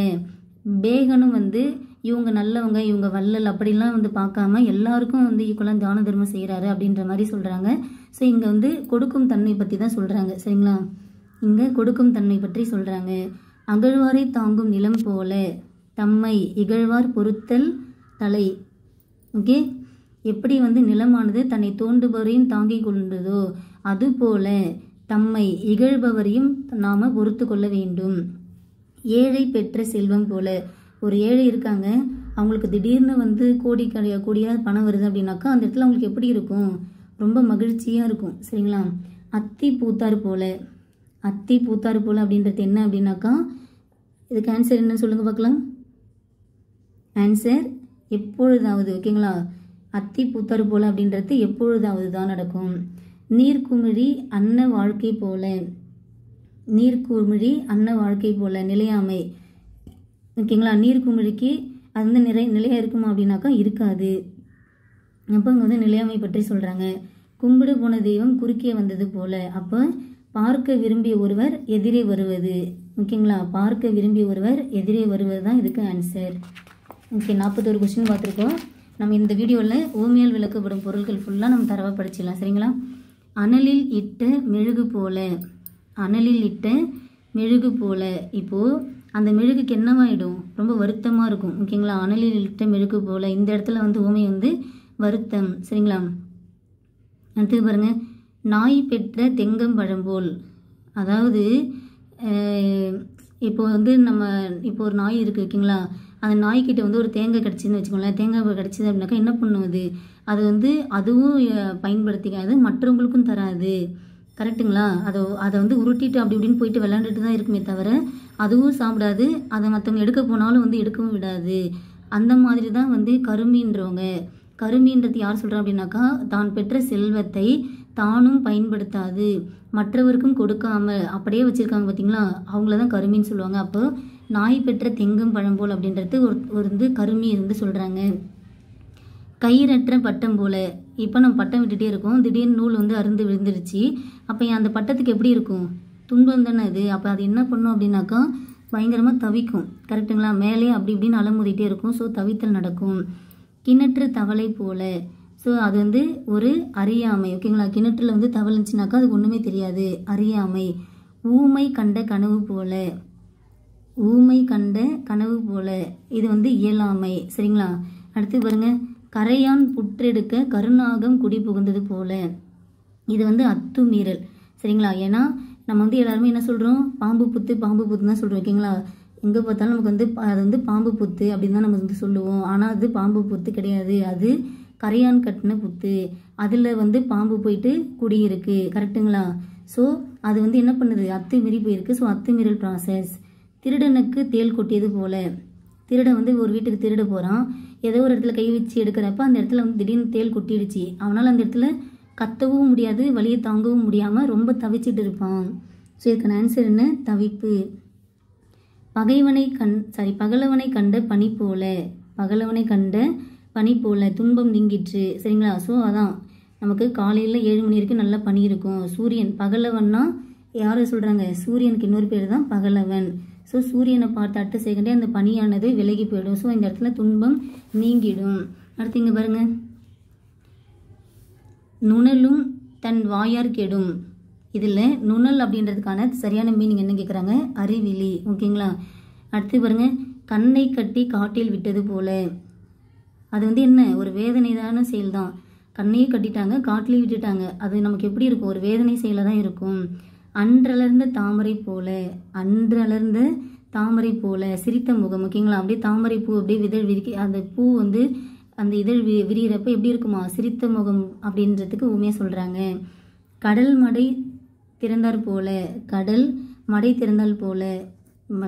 பேகனும் வந்து இவங்க நல்லவங்க இவங்க வள்ளல் அப்படிலாம் வந்து பார்க்காம எல்லாருக்கும் வந்து ஈக்குவலாக தான தர்மம் செய்கிறாரு அப்படின்ற மாதிரி சொல்கிறாங்க. ஸோ இங்கே வந்து கொடுக்கும் தன்மை பற்றி தான் சொல்கிறாங்க. சரிங்களா. இங்கே கொடுக்கும் தன்மை பற்றி சொல்கிறாங்க. அகழ்வாரை தாங்கும் நிலம் போல தம்மை இகழ்வார் பொறுத்தல் தலை. ஓகே. எப்படி வந்து நிலமானது தன்னை தோண்டுபவரையும் தாங்கிக் கொண்டதோ அதுபோல தம்மை இகழ்பவரையும் நாம் பொறுத்து கொள்ள வேண்டும். ஏழை பெற்ற செல்வம் போல. ஒரு ஏழை இருக்காங்க, அவங்களுக்கு திடீர்னு வந்து கோடியாக பணம் வருது அப்படின்னாக்கா அந்த இடத்துல அவங்களுக்கு எப்படி இருக்கும்? ரொம்ப மகிழ்ச்சியாக இருக்கும். சரிங்களா. அத்தி பூத்தார் போல. அத்தி பூத்தார் போல அப்படின்றது என்ன அப்படின்னாக்கா இதுக்கு ஆன்சர் என்னன்னு சொல்லுங்கள் பார்க்கலாம். ஆன்சர் எப்பொழுதாவது. ஓகேங்களா. அத்தி பூத்தார் போல அப்படின்றது எப்பொழுதாவது தான் நடக்கும். நீர்க்குமிழி அன்ன வாழ்க்கை போல. நீர்க்குமிழி அன்ன வாழ்க்கை போல நிலையாமை. ஓகேங்களா. நீர்க்குமிழிக்கு அது வந்து நிலையாக இருக்குமா அப்படின்னாக்கா இருக்காது. அப்போ இங்கே வந்து நிலையாமை பற்றி சொல்கிறாங்க. கும்பிடு போன தெய்வம் குறுக்கே வந்தது போல. அப்போ பார்க்க விரும்பிய ஒருவர் எதிரே வருவது. ஓகேங்களா. பார்க்க விரும்பிய ஒருவர் எதிரே வருவது தான் இதுக்கு ஆன்சர். ஓகே. 41 கொஸ்டின் பார்த்துருக்கோம். நம்ம இந்த வீடியோவில் ஓமியால் விளக்கப்படும் பொருட்கள் ஃபுல்லாக நம்ம தரவாக படிச்சிடலாம். சரிங்களா. அனலில் இட்ட மெழுகு போல. அனலில் இட்ட மெழுகு போல. இப்போது அந்த மெழுகுக்கு என்னவாயிடும்? ரொம்ப வருத்தமாக இருக்கும். ஓகேங்களா. அனலில் இட்ட மெழுகு போல. இந்த இடத்துல வந்து ஓமை வந்து வருத்தம். சரிங்களா. அடுத்து பாருங்க, நாய் பெற்ற தெங்கம்பழம் போல். அதாவது இப்போ வந்து இப்போ ஒரு நாய் இருக்குது. ஓகேங்களா. அந்த நாய்க்கிட்ட வந்து ஒரு தேங்காய் கிடச்சின்னு வச்சுக்கோங்களேன், தேங்காய் கிடச்சிது அப்படின்னாக்கா என்ன பண்ணுவது, அது வந்து அதுவும் பயன்படுத்திக்காது, மற்றவங்களுக்கும் தராது. கரெக்டுங்களா? அதை வந்து உருட்டிட்டு அப்படி இப்படின்னு போயிட்டு விளாண்டுட்டு தான் இருக்குமே தவிர அதுவும் சாப்பிடாது, அதை மற்றவங்க எடுக்க போனாலும் வந்து எடுக்கவும் விடாது. அந்த மாதிரி தான் வந்து கருமின்றவங்க. கருமின்றது யார் சொல்கிறா அப்படின்னாக்கா, தான் பெற்ற செல்வத்தை தானும் பயன்படுத்தாது, மற்றவருக்கும் கொடுக்காம அப்படியே வச்சுருக்காங்க பார்த்தீங்களா, அவங்கள தான் கருமின்னு சொல்லுவாங்க. அப்போ நாய் பெற்ற தெங்கும் பழம்போல் அப்படின்றது ஒரு வந்து கருமி இருந்து சொல்கிறாங்க. கயிறற்ற பட்டம் போல், இப்போ நம்ம பட்டம் விட்டுட்டே இருக்கோம், திடீர்னு நூல் வந்து அருந்து விழுந்துருச்சு, அப்போ அந்த பட்டத்துக்கு எப்படி இருக்கும், துன்பம் தானே அது. அப்போ அது என்ன பண்ணும் அப்படின்னாக்கா பயங்கரமாக தவிக்கும். கரெக்டுங்களா? மேலே அப்படி இப்படின்னு அலமுதிட்டே இருக்கும். ஸோ தவித்தல் நடக்கும். கிணற்று தவளை போல, ஸோ அது வந்து ஒரு அறியாமை. ஓகேங்களா? கிணற்றுல வந்து தவளை இருந்துச்சுனாக்கா அதுக்கு ஒன்றுமே தெரியாது, அறியாமை. ஊமை கண்ட கனவு போல, ஊமை கண்ட கனவு போல, இது வந்து இயலாமை. சரிங்களா? அடுத்து பாருங்க, கரையான் புற்றெடுக்க கருநாகம் குடி புகுந்தது போல, இது வந்து அத்துமீறல். சரிங்களா? ஏன்னா நம்ம வந்து எல்லாருமே என்ன சொல்கிறோம், பாம்பு புத்து பாம்பு புத்து தான் சொல்கிறோம். ஓகேங்களா? எங்கே பார்த்தாலும் நமக்கு வந்து அது வந்து பாம்பு புத்து அப்படின்னு தான் நம்ம வந்து சொல்லுவோம். ஆனால் அது பாம்பு புத்து கிடையாது, அது கரையான் கட்டின புத்து. அதில் வந்து பாம்பு போயிட்டு குடியிருக்கு. கரெக்டுங்களா? ஸோ அது வந்து என்ன பண்ணுது, அத்துமீறி போயிருக்கு. ஸோ அத்துமீறல் ப்ராசஸ். திருடனுக்கு தேள் கொட்டியது போல, திருடன் வந்து ஒரு வீட்டுக்கு திருட போகிறான், ஏதோ ஒரு இடத்துல கை வச்சு எடுக்கிறப்ப அந்த இடத்துல வந்து திடீர்னு தேள் கொட்டிடுச்சு. அவனால் அந்த இடத்துல கத்தவும் முடியாது, வலியை தாங்கவும் முடியாமல் ரொம்ப தவிச்சிட்டு இருப்பான். ஸோ இதுக்கான ஆன்சர் என்ன, தவிப்பு. பகலவனை கண்ட பனி போல, பகலவனை கண்ட பனி போல துன்பம் நீங்கிற்று. சரிங்களா? ஸோ அதான் நமக்கு காலையில் 7 மணி வரைக்கும் நல்லா பனி இருக்கும். சூரியன் பகலவன்னா யாரை சொல்கிறாங்க, சூரியனுக்கு இன்னொரு பேர் தான் பகலவன். ஸோ சூரியனை பார்த்து அடுத்த செகண்டே அந்த பனியானது விலகி போயிடும். ஸோ இந்த இடத்துல துன்பம் நீங்கிடும். அடுத்து இங்கே பாருங்க, நுணலும் தன் வாயார் கெடும். இதில் நுணல் அப்படின்றதுக்கான சரியான மீனிங் என்ன கேட்குறாங்க, அறிவிலி. ஓகேங்களா? அடுத்து பாருங்க, கண்ணை கட்டி காட்டில் விட்டது போல, அது வந்து என்ன, ஒரு வேதனைதான செயல் தான். கண்ணையே கட்டிட்டாங்க, காட்டிலே விட்டுட்டாங்க, அது நமக்கு எப்படி இருக்கும், ஒரு வேதனை செயலாக தான் இருக்கும். அன்றளர்ந்த தாமரை போல, அன்றளர்ந்த தாமரை போல சிரித்த முகம். ஓகேங்களா? அப்படியே தாமரை பூ அப்படியே இதழ் விரிக்க, அந்த பூ வந்து அந்த இதழ் விரிகிறப்ப எப்படி இருக்குமா, சிரித்த முகம் அப்படின்றதுக்கு உண்மையாக சொல்கிறாங்க. கடல் மடை திறந்தார் போல, கடல் மடை திறந்தால் போல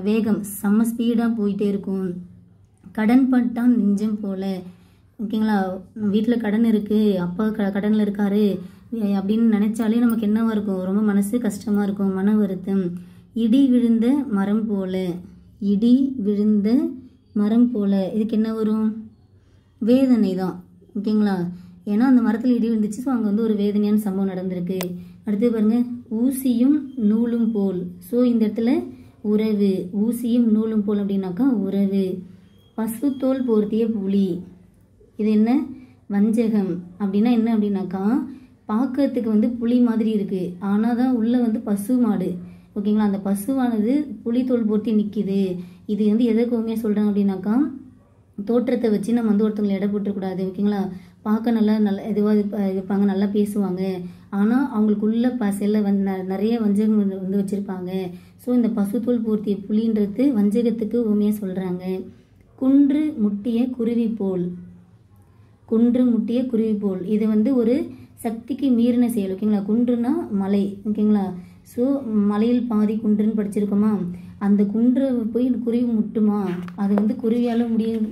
வேகம், செம்ம ஸ்பீடாக போயிட்டே இருக்கும். கடன் பட்டான் நெஞ்சம் போல. ஓகேங்களா? வீட்டில் கடன் இருக்குது, அப்பா கடனில் இருக்காரு அப்படின்னு நினச்சாலே நமக்கு என்னவாக இருக்கும், ரொம்ப மனசு கஷ்டமாக இருக்கும், மன வருத்தம். இடி விழுந்த மரம் போல, இடி விழுந்த மரம் போல, இதுக்கு என்ன வரும், வேதனை தான். ஓகேங்களா? ஏன்னா அந்த மரத்தில் இடி விழுந்துச்சு. ஸோ அங்கே வந்து ஒரு வேதனையான சம்பவம் நடந்திருக்கு. அடுத்து பாருங்க, ஊசியும் நூலும் போல். ஸோ இந்த இடத்துல உறவு, ஊசியும் நூலும் போல் அப்படின்னாக்கா உறவு. பசுத்தோல் போர்த்திய புலி, இது என்ன, வஞ்சகம். அப்படின்னா என்ன அப்படின்னாக்கா, பார்க்கறதுக்கு வந்து புலி மாதிரி இருக்குது, ஆனால் தான் உள்ளே வந்து பசு மாடு. ஓகேங்களா? அந்த பசுவானது புலி தோல் போர்த்தி நிற்கிது. இது வந்து எதற்கு உண்மையாக சொல்கிறாங்க அப்படின்னாக்கா, தோற்றத்தை வச்சு நம்ம வந்து ஒருத்தவங்களை எடை போட்டுக்கூடாது. ஓகேங்களா? பார்க்க நல்லா இதுவாக இருப்பாங்க, நல்லா பேசுவாங்க, ஆனால் அவங்களுக்குள்ள செல்ல வந்து நிறைய வஞ்சகம் வந்து வச்சுருப்பாங்க. ஸோ இந்த பசுத்தோல் போர்த்திய புலின்றது வஞ்சகத்துக்கு உண்மையாக சொல்கிறாங்க. குன்று முட்டிய குருவி போல், குன்று முட்டிய குருவி போல், இது வந்து ஒரு சக்திக்கு மீறின செயல். ஓகேங்களா? குன்றுனா மலை. ஓகேங்களா? ஸோ மலையில் பாதி குன்றுன்னு படிச்சிருக்கோமா, அந்த குன்றை போய் குருவி முட்டுமா, அது வந்து குருவியால்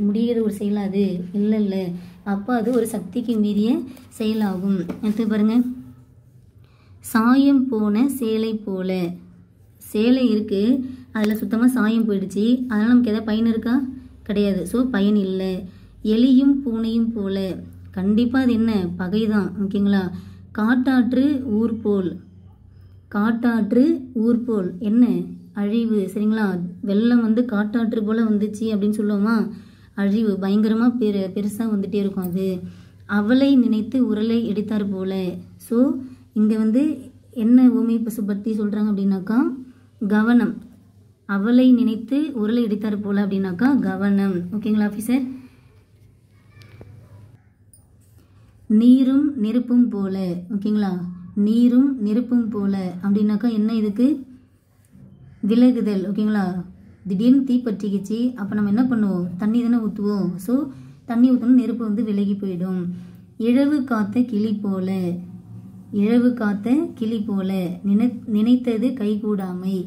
முடிகிற ஒரு செயலாது இல்லை. அப்போ அது ஒரு சக்திக்கு மீறிய செயலாகும். அடுத்து பாருங்கள், சாயம் போன சேலை போல, சேலை இருக்குது, அதில் சுத்தமாக சாயம் போயிடுச்சு, அதனால் நமக்கு எதாவது பயன் இருக்கா, கிடையாது. ஸோ பயன் இல்லை. எலியும் பூனையும் போல, கண்டிப்பாக அது என்ன, பகை தான். ஓகேங்களா? காட்டாற்று ஊர் போல், காட்டாற்று ஊர் போல் என்ன, அழிவு. சரிங்களா? வெள்ளம் வந்து காட்டாற்று போல் வந்துச்சு அப்படின்னு சொல்லுவோமா, அழிவு, பயங்கரமாக பெருசாக வந்துகிட்டே இருக்கும் அது. அவளை நினைத்து உரலை எடுத்தார் போல. ஸோ இங்கே வந்து என்ன ஊமை பசு பற்றி சொல்கிறாங்க அப்படின்னாக்கா, கவனம். அவளை நினைத்து உரலை எடுத்தார் போல அப்படின்னாக்கா கவனம். ஓகேங்களா ஆஃபீஸர்? நீரும் நெருப்பும் போல. ஓகேங்களா? நீரும் நெருப்பும் போல அப்படின்னாக்கா என்ன, இதுக்கு விலகுதல். ஓகேங்களா? திடீர்னு தீ பற்றிக்கிச்சு, அப்போ நம்ம என்ன பண்ணுவோம், தண்ணி தானே ஊற்றுவோம். ஸோ தண்ணி ஊற்றணும், நெருப்பு வந்து விலகி போயிடும். இழவு காத்த கிளி போல, இழவு காத்த கிளி போல நினைத்தது கைகூடாமை.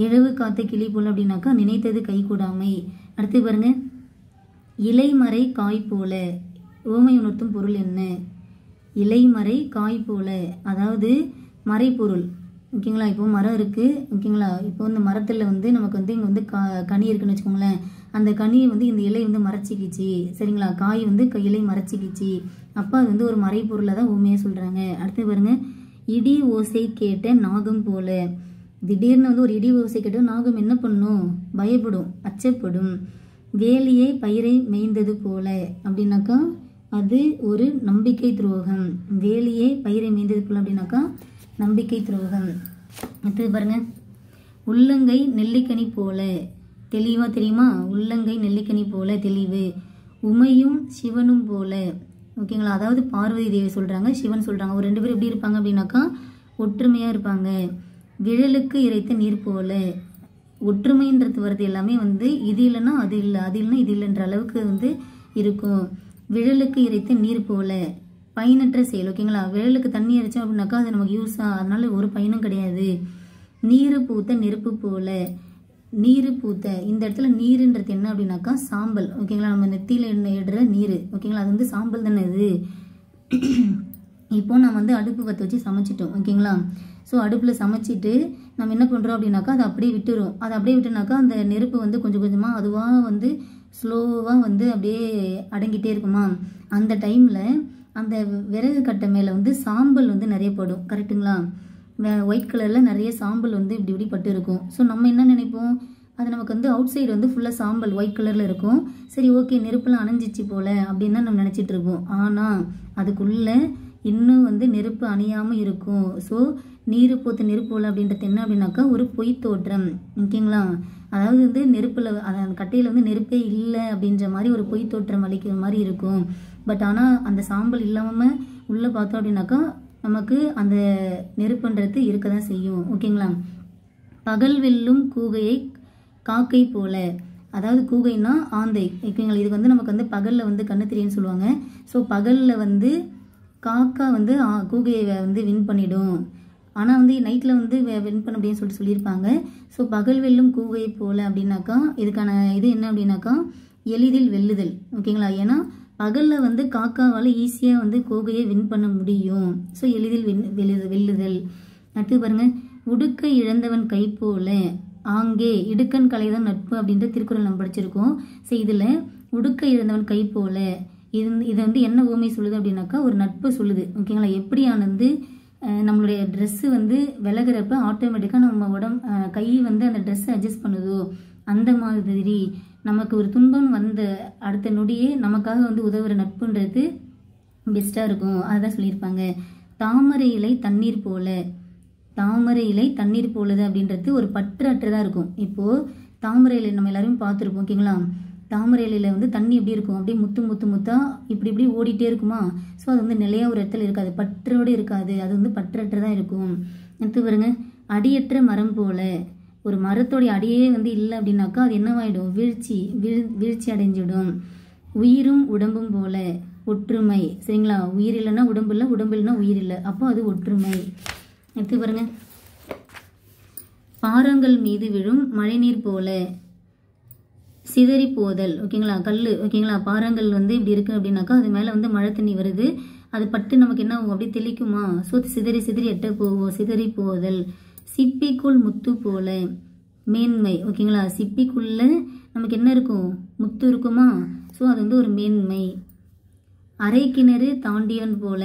இழவு காத்த கிளி போல அப்படின்னாக்கா நினைத்தது கைகூடாமை. அடுத்து பாருங்க, இலைமறை காய் போல, ஓமை உணர்த்தும் பொருள் என்ன? இலைமறை காய் போல, அதாவது மறைப்பொருள். ஓகேங்களா, இப்போ மரம் இருக்குது. ஓகேங்களா, இப்போ இந்த மரத்தில் வந்து நமக்கு வந்து இங்கே வந்து கனி இருக்குன்னு வச்சுக்கோங்களேன். அந்த கனியை வந்து இந்த இலை வந்து மறைச்சிக்கிச்சு. சரிங்களா, காய் வந்து இலை மறைச்சிக்கிச்சு. அப்போ அது வந்து ஒரு மறைப்பொருளை தான் உண்மையாக சொல்கிறாங்க. அடுத்து பாருங்க, இடி ஓசை கேட்ட நாகம் போல. திடீர்னு வந்து ஒரு இடி ஓசை கேட்ட நாகம் என்ன பண்ணும், பயப்படும், அச்சப்படும். வேலியை பயிரை மேய்ந்தது போல அப்படின்னாக்கா அது ஒரு நம்பிக்கை துரோகம். வேலியை பயிரை மேய்ந்தது போல அப்படின்னாக்கா நம்பிக்கை துரோகம். அடுத்தது பாருங்க, உள்ளங்கை நெல்லிக்கனி போல, தெளிவாக தெரியுமா, உள்ளங்கை நெல்லிக்கனி போல தெளிவு. உமையும் சிவனும் போல. ஓகேங்களா, அதாவது பார்வதி தேவி சொல்கிறாங்க, சிவன் சொல்கிறாங்க. ஒரு 2 பேர் எப்படி இருப்பாங்க அப்படின்னாக்கா ஒற்றுமையாக இருப்பாங்க. விழலுக்கு இறைத்த நீர் போல. ஒற்றுமைன்றது வருது எல்லாமே வந்து இது இல்லைன்னா அது இல்லை, அது இல்லைன்னா இது இல்லைன்ற அளவுக்கு வந்து இருக்கும். விழலுக்கு இறைத்த நீர் போல பயனற்ற செயல். ஓகேங்களா, விழலுக்கு தண்ணி இறைச்சோம் அப்படின்னாக்கா அது நமக்கு யூஸாக, அதனால ஒரு பயனும் கிடையாது. நீரு பூத்த நெருப்பு போல. நீரு பூத்த, இந்த இடத்துல நீருன்றது என்ன அப்படின்னாக்கா சாம்பல். ஓகேங்களா, நம்ம நெத்தியில் இடுற நீர். ஓகேங்களா, அது வந்து சாம்பல் தானே அது. இப்போ நம்ம வந்து அடுப்பு பற்ற வச்சு சமைச்சிட்டோம். ஓகேங்களா, ஸோ அடுப்பில் சமைச்சிட்டு நம்ம என்ன பண்ணுறோம் அப்படின்னாக்கா அதை அப்படியே விட்டுரும். அதை அப்படியே விட்டுனாக்கா அந்த நெருப்பு வந்து கொஞ்சம் கொஞ்சமாக அதுவாக வந்து ஸ்லோவாக வந்து அப்படியே அடங்கிட்டே இருக்குமா. அந்த டைமில் அந்த விறகு கட்டை மேலே வந்து சாம்பல் வந்து நிறைய படும். கரெக்டுங்களா, ஒயிட் கலரில் நிறைய சாம்பல் வந்து இப்படி இப்படி பட்டு இருக்கும். ஸோ நம்ம என்ன நினைப்போம், அது நமக்கு வந்து அவுட் சைடு வந்து ஃபுல்லாக சாம்பல் ஒயிட் கலரில் இருக்கும். சரி ஓகே, நெருப்புலாம் அணைஞ்சிச்சு போல் அப்படின்னு தான் நம்ம நினச்சிட்டு இருப்போம். ஆனால் அதுக்குள்ளே இன்னும் வந்து நெருப்பு அணையாமல் இருக்கும். ஸோ நீரு பூத்த நெருப்பு போல அப்படின்றது என்ன அப்படின்னாக்கா ஒரு பொய் தோற்றம். ஓகேங்களா, அதாவது வந்து நெருப்பில் அந்த கட்டையில் வந்து நெருப்பே இல்லை அப்படின்ற மாதிரி ஒரு பொய் தோற்றம் அளிக்கிற மாதிரி இருக்கும். பட் ஆனால் அந்த சாம்பல் இல்லாமல் உள்ளே பார்த்தோம் அப்படின்னாக்கா நமக்கு அந்த நெருப்புன்றது இருக்க தான் செய்யும். ஓகேங்களா, பகல் வெல்லும் கூகையை காக்கை போல. அதாவது கூகைன்னா ஆந்தை. ஓகேங்களா, இதுக்கு வந்து நமக்கு வந்து பகலில் வந்து கண்ணு தெரியுன்னு சொல்லுவாங்க. ஸோ பகலில் வந்து காக்கா வந்து கூகையை வந்து வின் பண்ணிடும். ஆனால் வந்து நைட்டில் வந்து வின் பண்ண அப்படின்னு சொல்லியிருப்பாங்க. ஸோ பகல் வெல்லும் கூகையை போல அப்படின்னாக்கா இதுக்கான இது என்ன அப்படின்னாக்கா எளிதில் வெல்லுதல். ஓகேங்களா, ஏன்னா பகலில் வந்து காக்காவால் ஈஸியாக வந்து கூகையை வின் பண்ண முடியும். ஸோ எளிதில் வெல்லுதல். அடுத்து பாருங்க, உடுக்க இழந்தவன் கை போல ஆங்கே இடுக்கன் கலைதான் நட்பு அப்படின்ற திருக்குறள் நம்ம படிச்சிருக்கோம். ஸோ இதில் உடுக்க இழந்தவன் கை போல இது வந்து என்ன ஊமை சொல்லுது அப்படின்னாக்கா ஒரு நட்பு சொல்லுது. ஓகேங்களா, எப்படியானது நம்மளுடைய ட்ரெஸ்ஸு வந்து விலகிறப்ப ஆட்டோமேட்டிக்காக நம்ம கை வந்து அந்த ட்ரெஸ்ஸை அட்ஜஸ்ட் பண்ணுதோ அந்த மாதிரி நமக்கு ஒரு துன்பம் வந்த அடுத்த நொடியே நமக்காக வந்து உதவுற நட்புன்றது பெஸ்ட்டாக இருக்கும். அதுதான் சொல்லியிருப்பாங்க. தாமரை இலை தண்ணீர் போல. தாமரை இலை தண்ணீர் போலது அப்படின்றது ஒரு பற்று அற்றதாக இருக்கும். இப்போது தாமரை இலை நம்ம எல்லாரும் பார்த்துருப்போம். ஓகேங்களா, தாமரை இலையில் வந்து தண்ணி எப்படி இருக்கும், அப்படியே முத்தாக இப்படி இப்படி ஓடிட்டே இருக்குமா. ஸோ அது வந்து நிலையாக ஒரு இடத்துல இருக்காது, பற்றோடு இருக்காது, அது வந்து பற்றற்றதாக இருக்கும். அடுத்து பாருங்க, அடியற்ற மரம் போல. ஒரு மரத்தோடைய அடியே வந்து இல்லை அப்படின்னாக்கா அது என்னவாயிடும், வீழ்ச்சி அடைஞ்சிடும். உயிரும் உடம்பும் போல ஒற்றுமை. சரிங்களா, உயிர் இல்லைன்னா உடம்பு இல்லை, உடம்பு இல்லைன்னா உயிர் இல்லை, அப்போ அது ஒற்றுமை. அடுத்து பாருங்க, பாறாங்கல் மீது விழும் மழைநீர் போல சிதறி போதல். ஓகேங்களா, கல். ஓகேங்களா, பாறாங்கல் வந்து இப்படி இருக்கு அப்படின்னாக்கா அது மேலே வந்து மழை தண்ணி வருது, அது பட்டு நமக்கு என்ன ஆகும், அப்படியே தெளிக்குமா. ஸோ சிதறி எட்ட போவோம், சிதறி போதல். சிப்பிக்குள் முத்து போல மேன்மை. ஓகேங்களா, சிப்பிக்குள்ள நமக்கு என்ன இருக்கும், முத்து இருக்குமா. ஸோ அது வந்து ஒரு மேன்மை. அரை கிணறு தாண்டியவன் போல.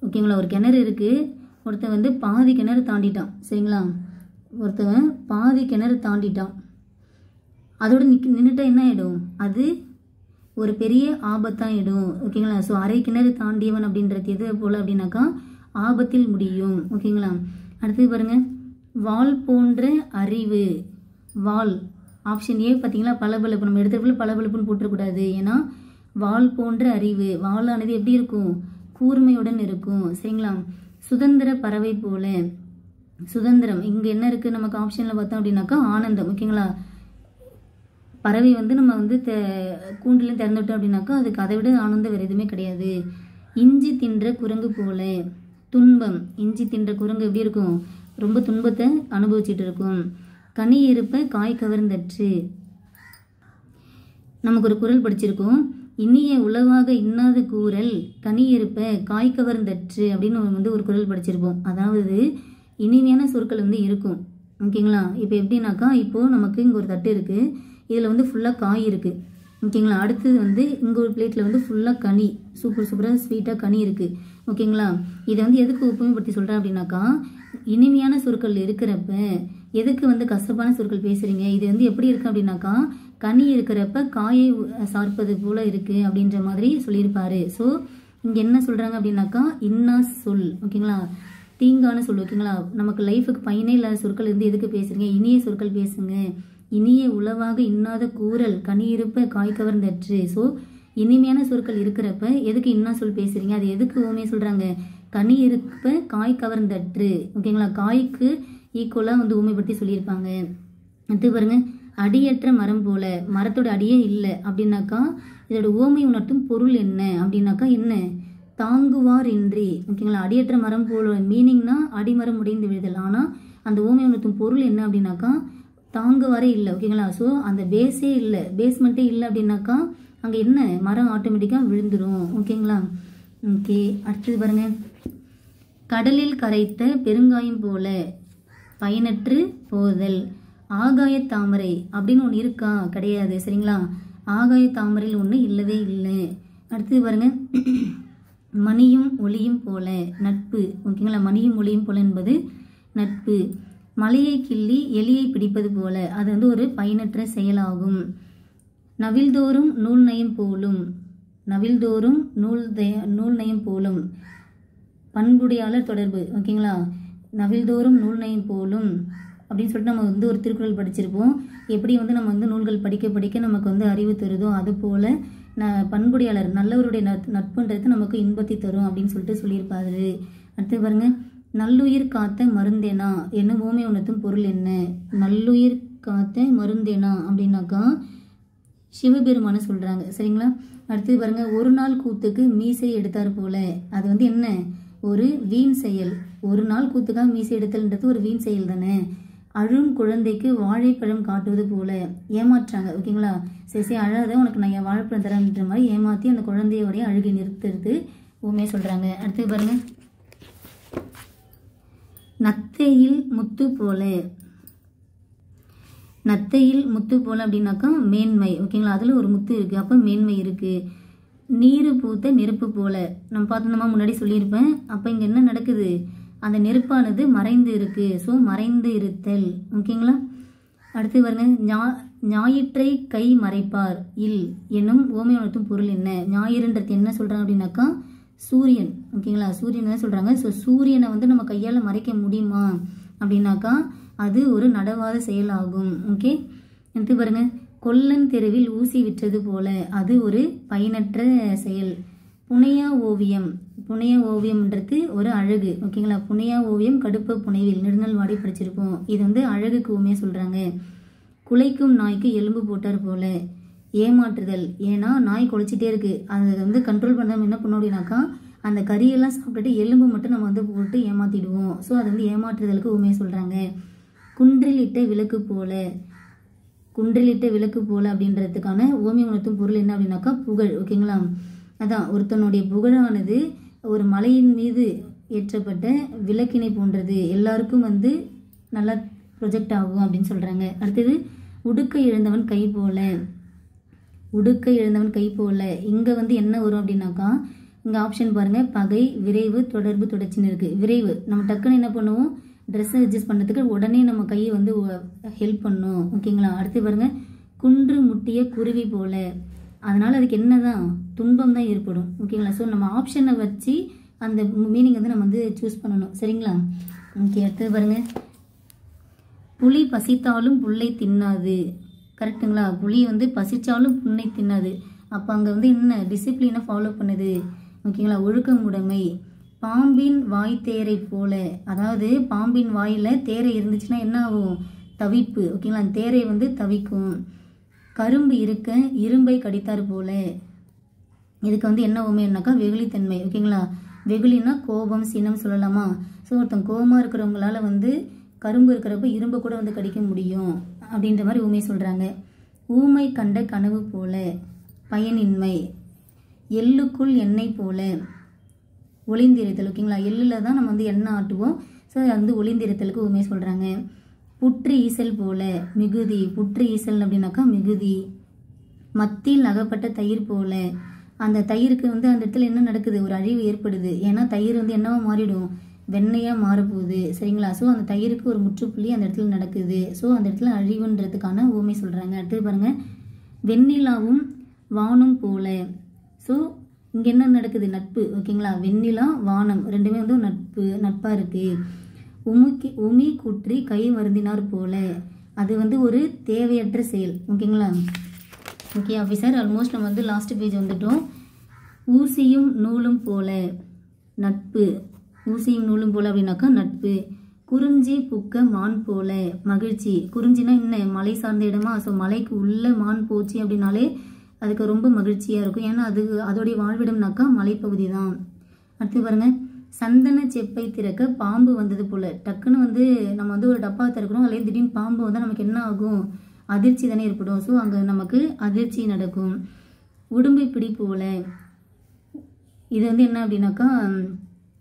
ஓகேங்களா, ஒரு கிணறு இருக்குது, ஒருத்தன் வந்து பாதி கிணறு தாண்டிட்டான். சரிங்களா, ஒருத்தவன் பாதி கிணறு தாண்டிட்டான், அதோடு நின்றுட்டா என்ன ஆகிடும், அது ஒரு பெரிய ஆபத்தாகிடும். ஓகேங்களா, ஸோ அரை கிணறு தாண்டியவன் அப்படின்றது எது போல் அப்படின்னாக்கா ஆபத்தில் முடியும். ஓகேங்களா, அடுத்து பாருங்கள், வால் போன்ற அறிவு. வால் ஆப்ஷன் ஏ பார்த்தீங்களா, பளபளப்பு. நம்ம எடுத்துகிட்டு பளபளப்புன்னு போட்டுறக்கூடாது, ஏன்னா வால் போன்ற அறிவு. வாளானது எப்படி இருக்கும், கூர்மையுடன் இருக்கும். சரிங்களா, சுதந்திர பறவை போல. சுதந்திரம் இங்கே என்ன இருக்குது நமக்கு ஆப்ஷனில் பார்த்தோம் அப்படின்னாக்கா ஆனந்தம். ஓகேங்களா, பறவை வந்து நம்ம வந்து கூண்டுல திறந்துட்டோம் அப்படின்னாக்கா அதுக்கு அதை விட ஆனந்தம் வேறு எதுவுமே கிடையாது. இஞ்சி தின்ற குரங்கு போல துன்பம். இஞ்சி தின்ற குரங்கு எப்படி இருக்கும்? ரொம்ப துன்பத்தை அனுபவிச்சுட்டு இருக்கும். கனி இருப்ப காய் கவர்ந்தற்று. நமக்கு ஒரு குறள் படிச்சிருக்கோம். இனிய உளவாக இன்னாத கூறல் கனி இருப்ப காய் கவர்ந்தற்று அப்படின்னு வந்து ஒரு குறள் படிச்சிருப்போம். அதாவது இனிமையான சொற்கள் வந்து இருக்கும். ஓகேங்களா? இப்போ எப்படின்னாக்கா இப்போது நமக்கு இங்கே ஒரு தட்டு இருக்குது, இதில் வந்து ஃபுல்லாக காய் இருக்குது. ஓகேங்களா? அடுத்தது வந்து இங்கே ஒரு பிளேட்டில் வந்து ஃபுல்லாக கனி, சூப்பராக ஸ்வீட்டாக கனி இருக்குது. ஓகேங்களா? இதை வந்து எதுக்கு ஒப்புமைப்படுத்தி சொல்கிறேன் அப்படின்னாக்கா இனிமையான சொற்கள் இருக்கிறப்ப எதுக்கு வந்து கசப்பான சொற்கள் பேசுகிறீங்க? இது வந்து எப்படி இருக்குது அப்படின்னாக்கா கனி இருக்கிறப்ப காயை சார்ப்பது போல் இருக்குது அப்படின்ற மாதிரி சொல்லியிருப்பாரு. ஸோ இங்கே என்ன சொல்கிறாங்க அப்படின்னாக்கா இன்னா சொல். ஓகேங்களா? தீங்கான சொல். ஓகேங்களா? நமக்கு லைஃபுக்கு பயனே இல்லாத சொற்கள் இருந்து எதுக்கு பேசுகிறீங்க? இனிய சொற்கள் பேசுங்க. இனிய உளவாக இன்னாத கூறல் கனி இருப்ப காய் கவர்ந்தற்று. ஸோ இனிமையான சொற்கள் இருக்கிறப்ப எதுக்கு இன்னா சொல் பேசுகிறீங்க? அது எதுக்கு ஓமையை சொல்கிறாங்க? கனி இருப்ப காய் கவர்ந்தற்று. ஓகேங்களா? காய்க்கு ஈக்குவலாக வந்து ஊமைப்படுத்தி சொல்லியிருப்பாங்க. அடுத்து பாருங்க, அடியற்ற மரம் போல. மரத்தோட அடியே இல்லை அப்படின்னாக்கா இதோட ஓமை உணர்த்தும் பொருள் என்ன அப்படின்னாக்கா என்ன? தாங்குவார் இன்றி. ஓகேங்களா? அடியற்ற மரம் போல மீனிங்னா அடிமரம் உடைந்து விழுதல். ஆனால் அந்த ஓமை உணர்த்தும் பொருள் என்ன அப்படின்னாக்கா தாங்குவாரே இல்லை. ஓகேங்களா? ஸோ அந்த பேஸே இல்லை, பேஸ்மெண்ட்டே இல்லை அப்படின்னாக்கா அங்கே என்ன? மரம் ஆட்டோமேட்டிக்காக விழுந்துடும். ஓகேங்களா? ஓகே, அடுத்தது பாருங்க, கடலில் கரைத்த பெருங்காயம் போல பயனற்று போதல். ஆகாய தாமரை அப்படின்னு ஒன்று இருக்கா? கிடையாது. சரிங்களா? ஆகாய தாமரையில் ஒன்று இல்லவே இல்லை. அடுத்தது பாருங்க, மணியும் ஒளியும் போல நட்பு. ஓகேங்களா? மணியும் ஒளியும் போல என்பது நட்பு. மலையை கிள்ளி எலியை பிடிப்பது போல அது வந்து ஒரு பயனற்ற செயலாகும். நவில்தோறும் நூல் நயம் போலும். நவில்தோறும் நூல் நயம் போலும் பண்புடையாளர் தொடர்பு. ஓகேங்களா? நவில்தோறும் நூல் நயம் போலும் அப்படின்னு சொல்லிட்டு நம்ம வந்து ஒரு திருக்குறள் படிச்சிருப்போம். எப்படி வந்து நம்ம வந்து நூல்கள் படிக்க படிக்க நமக்கு வந்து அறிவு தருதோ அது போல பண்புடையாளர் நல்லவருடைய நட்புன்றது நமக்கு இன்பத்தை தரும் அப்படின்னு சொல்லிட்டு சொல்லியிருப்பாரு. அடுத்து பாருங்க, நல்லுயிர் காத்த மருந்தேனா என்ன ஓமை உணர்த்தும் பொருள் என்ன? நல்லுயிர் காத்த மருந்தேனா அப்படின்னாக்கா சிவபெருமான சொல்றாங்க. சரிங்களா? அடுத்து பாருங்க, ஒரு நாள் கூத்துக்கு மீசை எடுத்தார் போல. அது வந்து என்ன? ஒரு வீண் செயல். ஒரு நாள் கூத்துக்காக மீசை எடுத்தல்ன்றது ஒரு வீண் செயல் தானே. அழும் குழந்தைக்கு வாழைப்பழம் காட்டுவது போல ஏமாற்றாங்க. ஓகேங்களா? சரி அழாத, உனக்கு நான் என் வாழைப்பழம் தரேன்ற மாதிரி ஏமாற்றி அந்த குழந்தையோடைய அழுகை நிறுத்துறது உண்மையை சொல்றாங்க. அடுத்து பாருங்க, நத்தையில் முத்து போல. நத்தையில் முத்து போல அப்படின்னாக்கா மேன்மை. ஓகேங்களா? அதில் ஒரு முத்து இருக்குது, அப்போ மேன்மை இருக்குது. நீரு பூத்த நெருப்பு போல நம்ம பார்த்தோம்னா முன்னாடி சொல்லியிருப்பேன். அப்போ இங்கே என்ன நடக்குது? அந்த நெருப்பானது மறைந்து இருக்கு. ஸோ மறைந்து இருத்தல். ஓகேங்களா? அடுத்து பாருங்க, ஞாயிற்றை கை மறைப்பார் இல் என்னும் ஓமை உணர்த்தும் பொருள் என்ன? ஞாயிறுன்றது என்ன சொல்கிறாங்க அப்படின்னாக்கா சூரியன். ஓகேங்களா? சூரியன் தான் சொல்கிறாங்க. ஸோ சூரியனை வந்து நம்ம கையால் மறைக்க முடியுமா அப்படின்னாக்கா அது ஒரு நடவாத செயலாகும். ஓகே, அடுத்து பாருங்க, கொல்லன் தெருவில் ஊசி விற்றது போல அது ஒரு பயனற்ற செயல். புனையா ஓவியம். புனையா ஓவியம்ன்றது ஒரு அழகு. ஓகேங்களா? புனையா ஓவியம் கடுப்ப புனைவில் நெடுநல்வாடி படிச்சிருப்போம். இது வந்து அழகுக்கு உண்மையாக சொல்கிறாங்க. குலைக்கும் நாய்க்கு எலும்பு போட்டார் போல ஏமாற்றுதல். ஏன்னா நாய் குலைச்சிட்டே இருக்குது, அதை வந்து கண்ட்ரோல் பண்ணாமல் என்ன பண்ணோம் அப்படின்னாக்கா அந்த கறியெல்லாம் சாப்பிட்டுட்டு எலும்பு மட்டும் நம்ம வந்து போட்டு ஏமாற்றிடுவோம். ஸோ அது வந்து ஏமாற்றுதலுக்கு உண்மையாக சொல்கிறாங்க. குன்றில் இட்ட விளக்கு போல. குன்றில் இட்ட விளக்கு போல அப்படின்றதுக்கான ஓமை உணர்த்தும் பொருள் என்ன அப்படின்னாக்கா புகழ். ஓகேங்களா? அதான் ஒருத்தனுடைய புகழானது ஒரு மலையின் மீது ஏற்றப்பட்ட விளக்கினை போன்றது, எல்லாருக்கும் வந்து நல்லா ப்ரொஜெக்ட் ஆகும் அப்படின்னு சொல்கிறாங்க. அடுத்தது, உடுக்கை இழந்தவன் கை போல. உடுக்கை இழந்தவன் கை போல இங்கே வந்து என்ன வரும் அப்படின்னாக்கா இங்கே ஆப்ஷன் பாருங்கள், பகை, விரைவு, தொடர்பு, தொடர்ச்சின்னு இருக்குது. விரைவு நம்ம டக்குன்னு என்ன பண்ணுவோம்? ட்ரெஸ்ஸை அட்ஜஸ்ட் பண்ணுறதுக்கு உடனே நம்ம கையை வந்து ஹெல்ப் பண்ணும். ஓகேங்களா? அடுத்து பாருங்கள், குன்று முட்டிய குருவி போல. அதனால் அதுக்கு என்ன தான்? துன்பம் தான் ஏற்படும். ஓகேங்களா? ஸோ நம்ம ஆப்ஷனை வச்சு அந்த மீனிங் வந்து நம்ம வந்து சூஸ் பண்ணணும். சரிங்களா? ஓகே, அடுத்தது பாருங்கள், புலி பசித்தாலும் புல்லை தின்னாது. கரெக்டுங்களா? புலி வந்து பசித்தாலும் புல்லை தின்னாது. அப்போ அங்கே வந்து என்ன? டிசிப்ளினை ஃபாலோ பண்ணுது. ஓகேங்களா? ஒழுக்கமுடைமை. பாம்பின் வாய் தேரை போல. அதாவது பாம்பின் வாயில் தேரை இருந்துச்சுன்னா என்ன ஆகும்? தவிப்பு. ஓகேங்களா? அந்த தேரை வந்து தவிக்கும். கரும்பு இருக்க இரும்பை கடித்தார் போல. இதுக்கு வந்து என்ன உண்மைன்னாக்கா வெகுளித்தன்மை. ஓகேங்களா, வெகுளினா கோபம் சினம் சொல்லலாமா. ஸோ ஒருத்தன் கோபமாக இருக்கிறவங்களால வந்து கரும்பு இருக்கிறப்ப இரும்பை கூட வந்து கடிக்க முடியும் அப்படின்ற மாதிரி ஊமை சொல்கிறாங்க. ஊமை கண்ட கனவு போல பயனின்மை. எள்ளுக்குள் எண்ணெய் போல ஒளிந்திருத்தல். ஓகேங்களா, எள்ளில் தான் நம்ம வந்து எண்ணெய் ஆட்டுவோம். ஸோ அது வந்து ஒளிந்திருத்தலுக்கு ஊமை சொல்கிறாங்க. புற்று ஈசல் போல மிகுதி. புற்று ஈசல் அப்படின்னாக்கா மிகுதி. மத்தியில் அகப்பட்ட தயிர் போல. அந்த தயிருக்கு வந்து அந்த இடத்துல என்ன நடக்குது, ஒரு அழிவு ஏற்படுது. ஏன்னா தயிர் வந்து என்னவா மாறிடும், வெண்ணெயாக மாறப்போகுது. சரிங்களா, ஸோ அந்த தயிருக்கு ஒரு முற்றுப்புள்ளி அந்த இடத்துல நடக்குது. ஸோ அந்த இடத்துல அழிவுன்றதுக்கான ஊமை சொல்கிறாங்க. அடுத்தது பாருங்கள், வெண்ணிலாவும் வானும் போல. ஸோ இங்கே என்ன நடக்குது, நட்பு. ஓகேங்களா, வெண்ணிலா வானம் ரெண்டுமே வந்து நட்பாக இருக்குது. உமி குற்றி கை வருந்தினார் போல. அது வந்து ஒரு தேவையற்ற செயல். ஓகேங்களா. ஓகே ஆஃபீஸர், ஆல்மோஸ்ட் நம்ம வந்து லாஸ்ட் பேஜ் வந்துட்டோம். ஊசியும் நூலும் போல நட்பு. ஊசியும் நூலும் போல அப்படின்னாக்கா நட்பு. குறிஞ்சி புக்க மான் போல மகிழ்ச்சி. குறிஞ்சினா என்ன, மலை சார்ந்த இடமா. ஸோ மலைக்கு உள்ள மான் போச்சு அப்படின்னாலே அதுக்கு ரொம்ப மகிழ்ச்சியாக இருக்கும். ஏன்னா அதோடைய வாழ்விடம்னாக்கா மலைப்பகுதி தான். அடுத்து பாருங்க, சந்தன செப்பை திறக்க பாம்பு வந்தது போல. டக்குன்னு வந்து நம்ம வந்து ஒரு டப்பா திறக்கிறோம், அதில் திடீர்னு பாம்பு வந்தால் நமக்கு என்ன ஆகும், அதிர்ச்சி தானே ஏற்படும். ஸோ அங்கே நமக்கு அதிர்ச்சி நடக்கும். உடும்பு பிடி போல. இது வந்து என்ன அப்படின்னாக்கா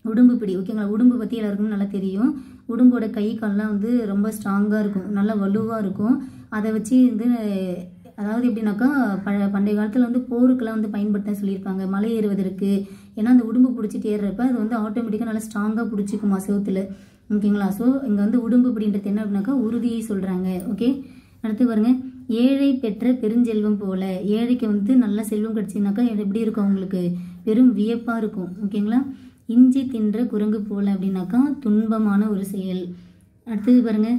உடும்பு பிடி. ஓகேங்களா, உடும்பு பற்றி எல்லாருக்கும் நல்லா தெரியும். உடும்போட கை கால்லாம் வந்து ரொம்ப ஸ்ட்ராங்காக இருக்கும், நல்லா வலுவாக இருக்கும். அதை வச்சு வந்து அதாவது எப்படின்னாக்கா பண்டைய காலத்தில் வந்து போருக்கெல்லாம் வந்து பயன்படுத்த சொல்லியிருப்பாங்க, மலை ஏறுவதற்கு. ஏன்னா அந்த உடும்பு பிடிச்சிட்டு ஏறுறப்ப அது வந்து ஆட்டோமேட்டிக்காக நல்லா ஸ்ட்ராங்காக பிடிச்சிக்குமா செவத்தில். ஓகேங்களா, ஸோ இங்கே வந்து உடும்பு அப்படின்றது என்ன அப்படின்னாக்கா உறுதியை சொல்கிறாங்க. ஓகே, அடுத்து பாருங்க, ஏழை பெற்ற பெருஞ்செல்வம் போல. ஏழைக்கு வந்து நல்ல செல்வம் கிடச்சினாக்கா எப்படி இருக்கும், அவங்களுக்கு பெரும் வியப்பாக இருக்கும். ஓகேங்களா, இஞ்சி தின்ற குரங்கு போல அப்படின்னாக்கா துன்பமான ஒரு செயல். அடுத்தது பாருங்க,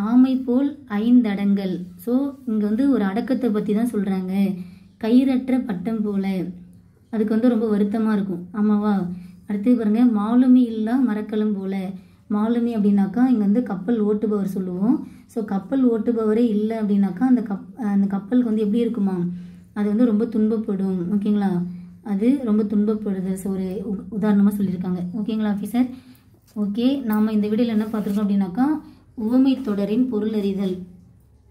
ஆமை போல் ஐந்தடங்கள். ஸோ இங்கே வந்து ஒரு அடக்கத்தை பற்றி தான் சொல்கிறாங்க. கயிறற்ற பட்டம் போல. அதுக்கு வந்து ரொம்ப வருத்தமாக இருக்கும், ஆமாவா. அடுத்தது பாருங்க, மாலுமி இல்லா மரக்கலம் போல. மாலுமி அப்படின்னாக்கா இங்கே வந்து கப்பல் ஓட்டுபவர் சொல்லுவோம். ஸோ கப்பல் ஓட்டுபவரே இல்லை அப்படின்னாக்கா அந்த கப்பலுக்கு வந்து எப்படி இருக்குமா, அது வந்து ரொம்ப துன்பப்படும். ஓகேங்களா, அது ரொம்ப துன்பப்படுது. ஸோ ஒரு உதாரணமாக சொல்லியிருக்காங்க. ஓகேங்களா ஆஃபீஸர். ஓகே, நாம் இந்த வீடியோவில் என்ன பார்த்துருக்கோம் அப்படின்னாக்கா உவமை தொடரின் பொருள் அறிதல்.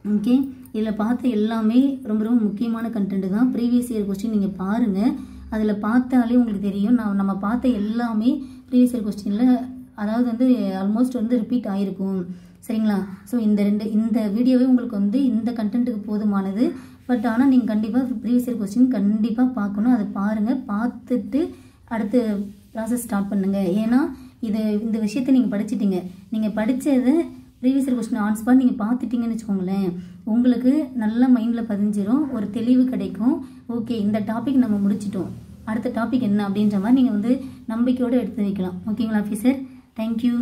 ஓகே, இதில் பார்த்த எல்லாமே ரொம்ப ரொம்ப முக்கியமான கண்டென்ட் தான். ப்ரீவியஸ் இயர் கொஸ்டின் நீங்கள் பாருங்கள், அதில் பார்த்தாலே உங்களுக்கு தெரியும். நம்ம பார்த்த எல்லாமே ப்ரீவியஸ் இயர் கொஸ்டினில் அதாவது வந்து ஆல்மோஸ்ட் வந்து ரிப்பீட் ஆகிருக்கும். சரிங்களா, ஸோ இந்த வீடியோவே உங்களுக்கு வந்து இந்த கண்டென்ட்டுக்கு போதுமானது. பட் ஆனால் நீங்கள் கண்டிப்பாக ப்ரீவியஸ் இயர் கொஸ்டின் கண்டிப்பாக பார்க்கணும். அதை பாருங்கள், பார்த்துட்டு அடுத்த ப்ராசஸ் ஸ்டார்ட் பண்ணுங்கள். ஏன்னா இந்த விஷயத்தை நீங்கள் படிச்சிட்டிங்க, நீங்கள் படித்ததை previous year question on spot நீங்கள் பார்த்துட்டிங்கன்னு வச்சுக்கோங்களேன், உங்களுக்கு நல்ல மைண்டில் பதிஞ்சிடும், ஒரு தெளிவு கிடைக்கும். ஓகே, இந்த டாபிக் நம்ம முடிச்சிட்டோம், அடுத்த டாபிக் என்ன அப்படின்ற மாதிரி நீங்கள் வந்து நம்பிக்கையோடு எடுத்து வைக்கலாம். ஓகேங்களா ஆஃபீஸர், தேங்க்யூ.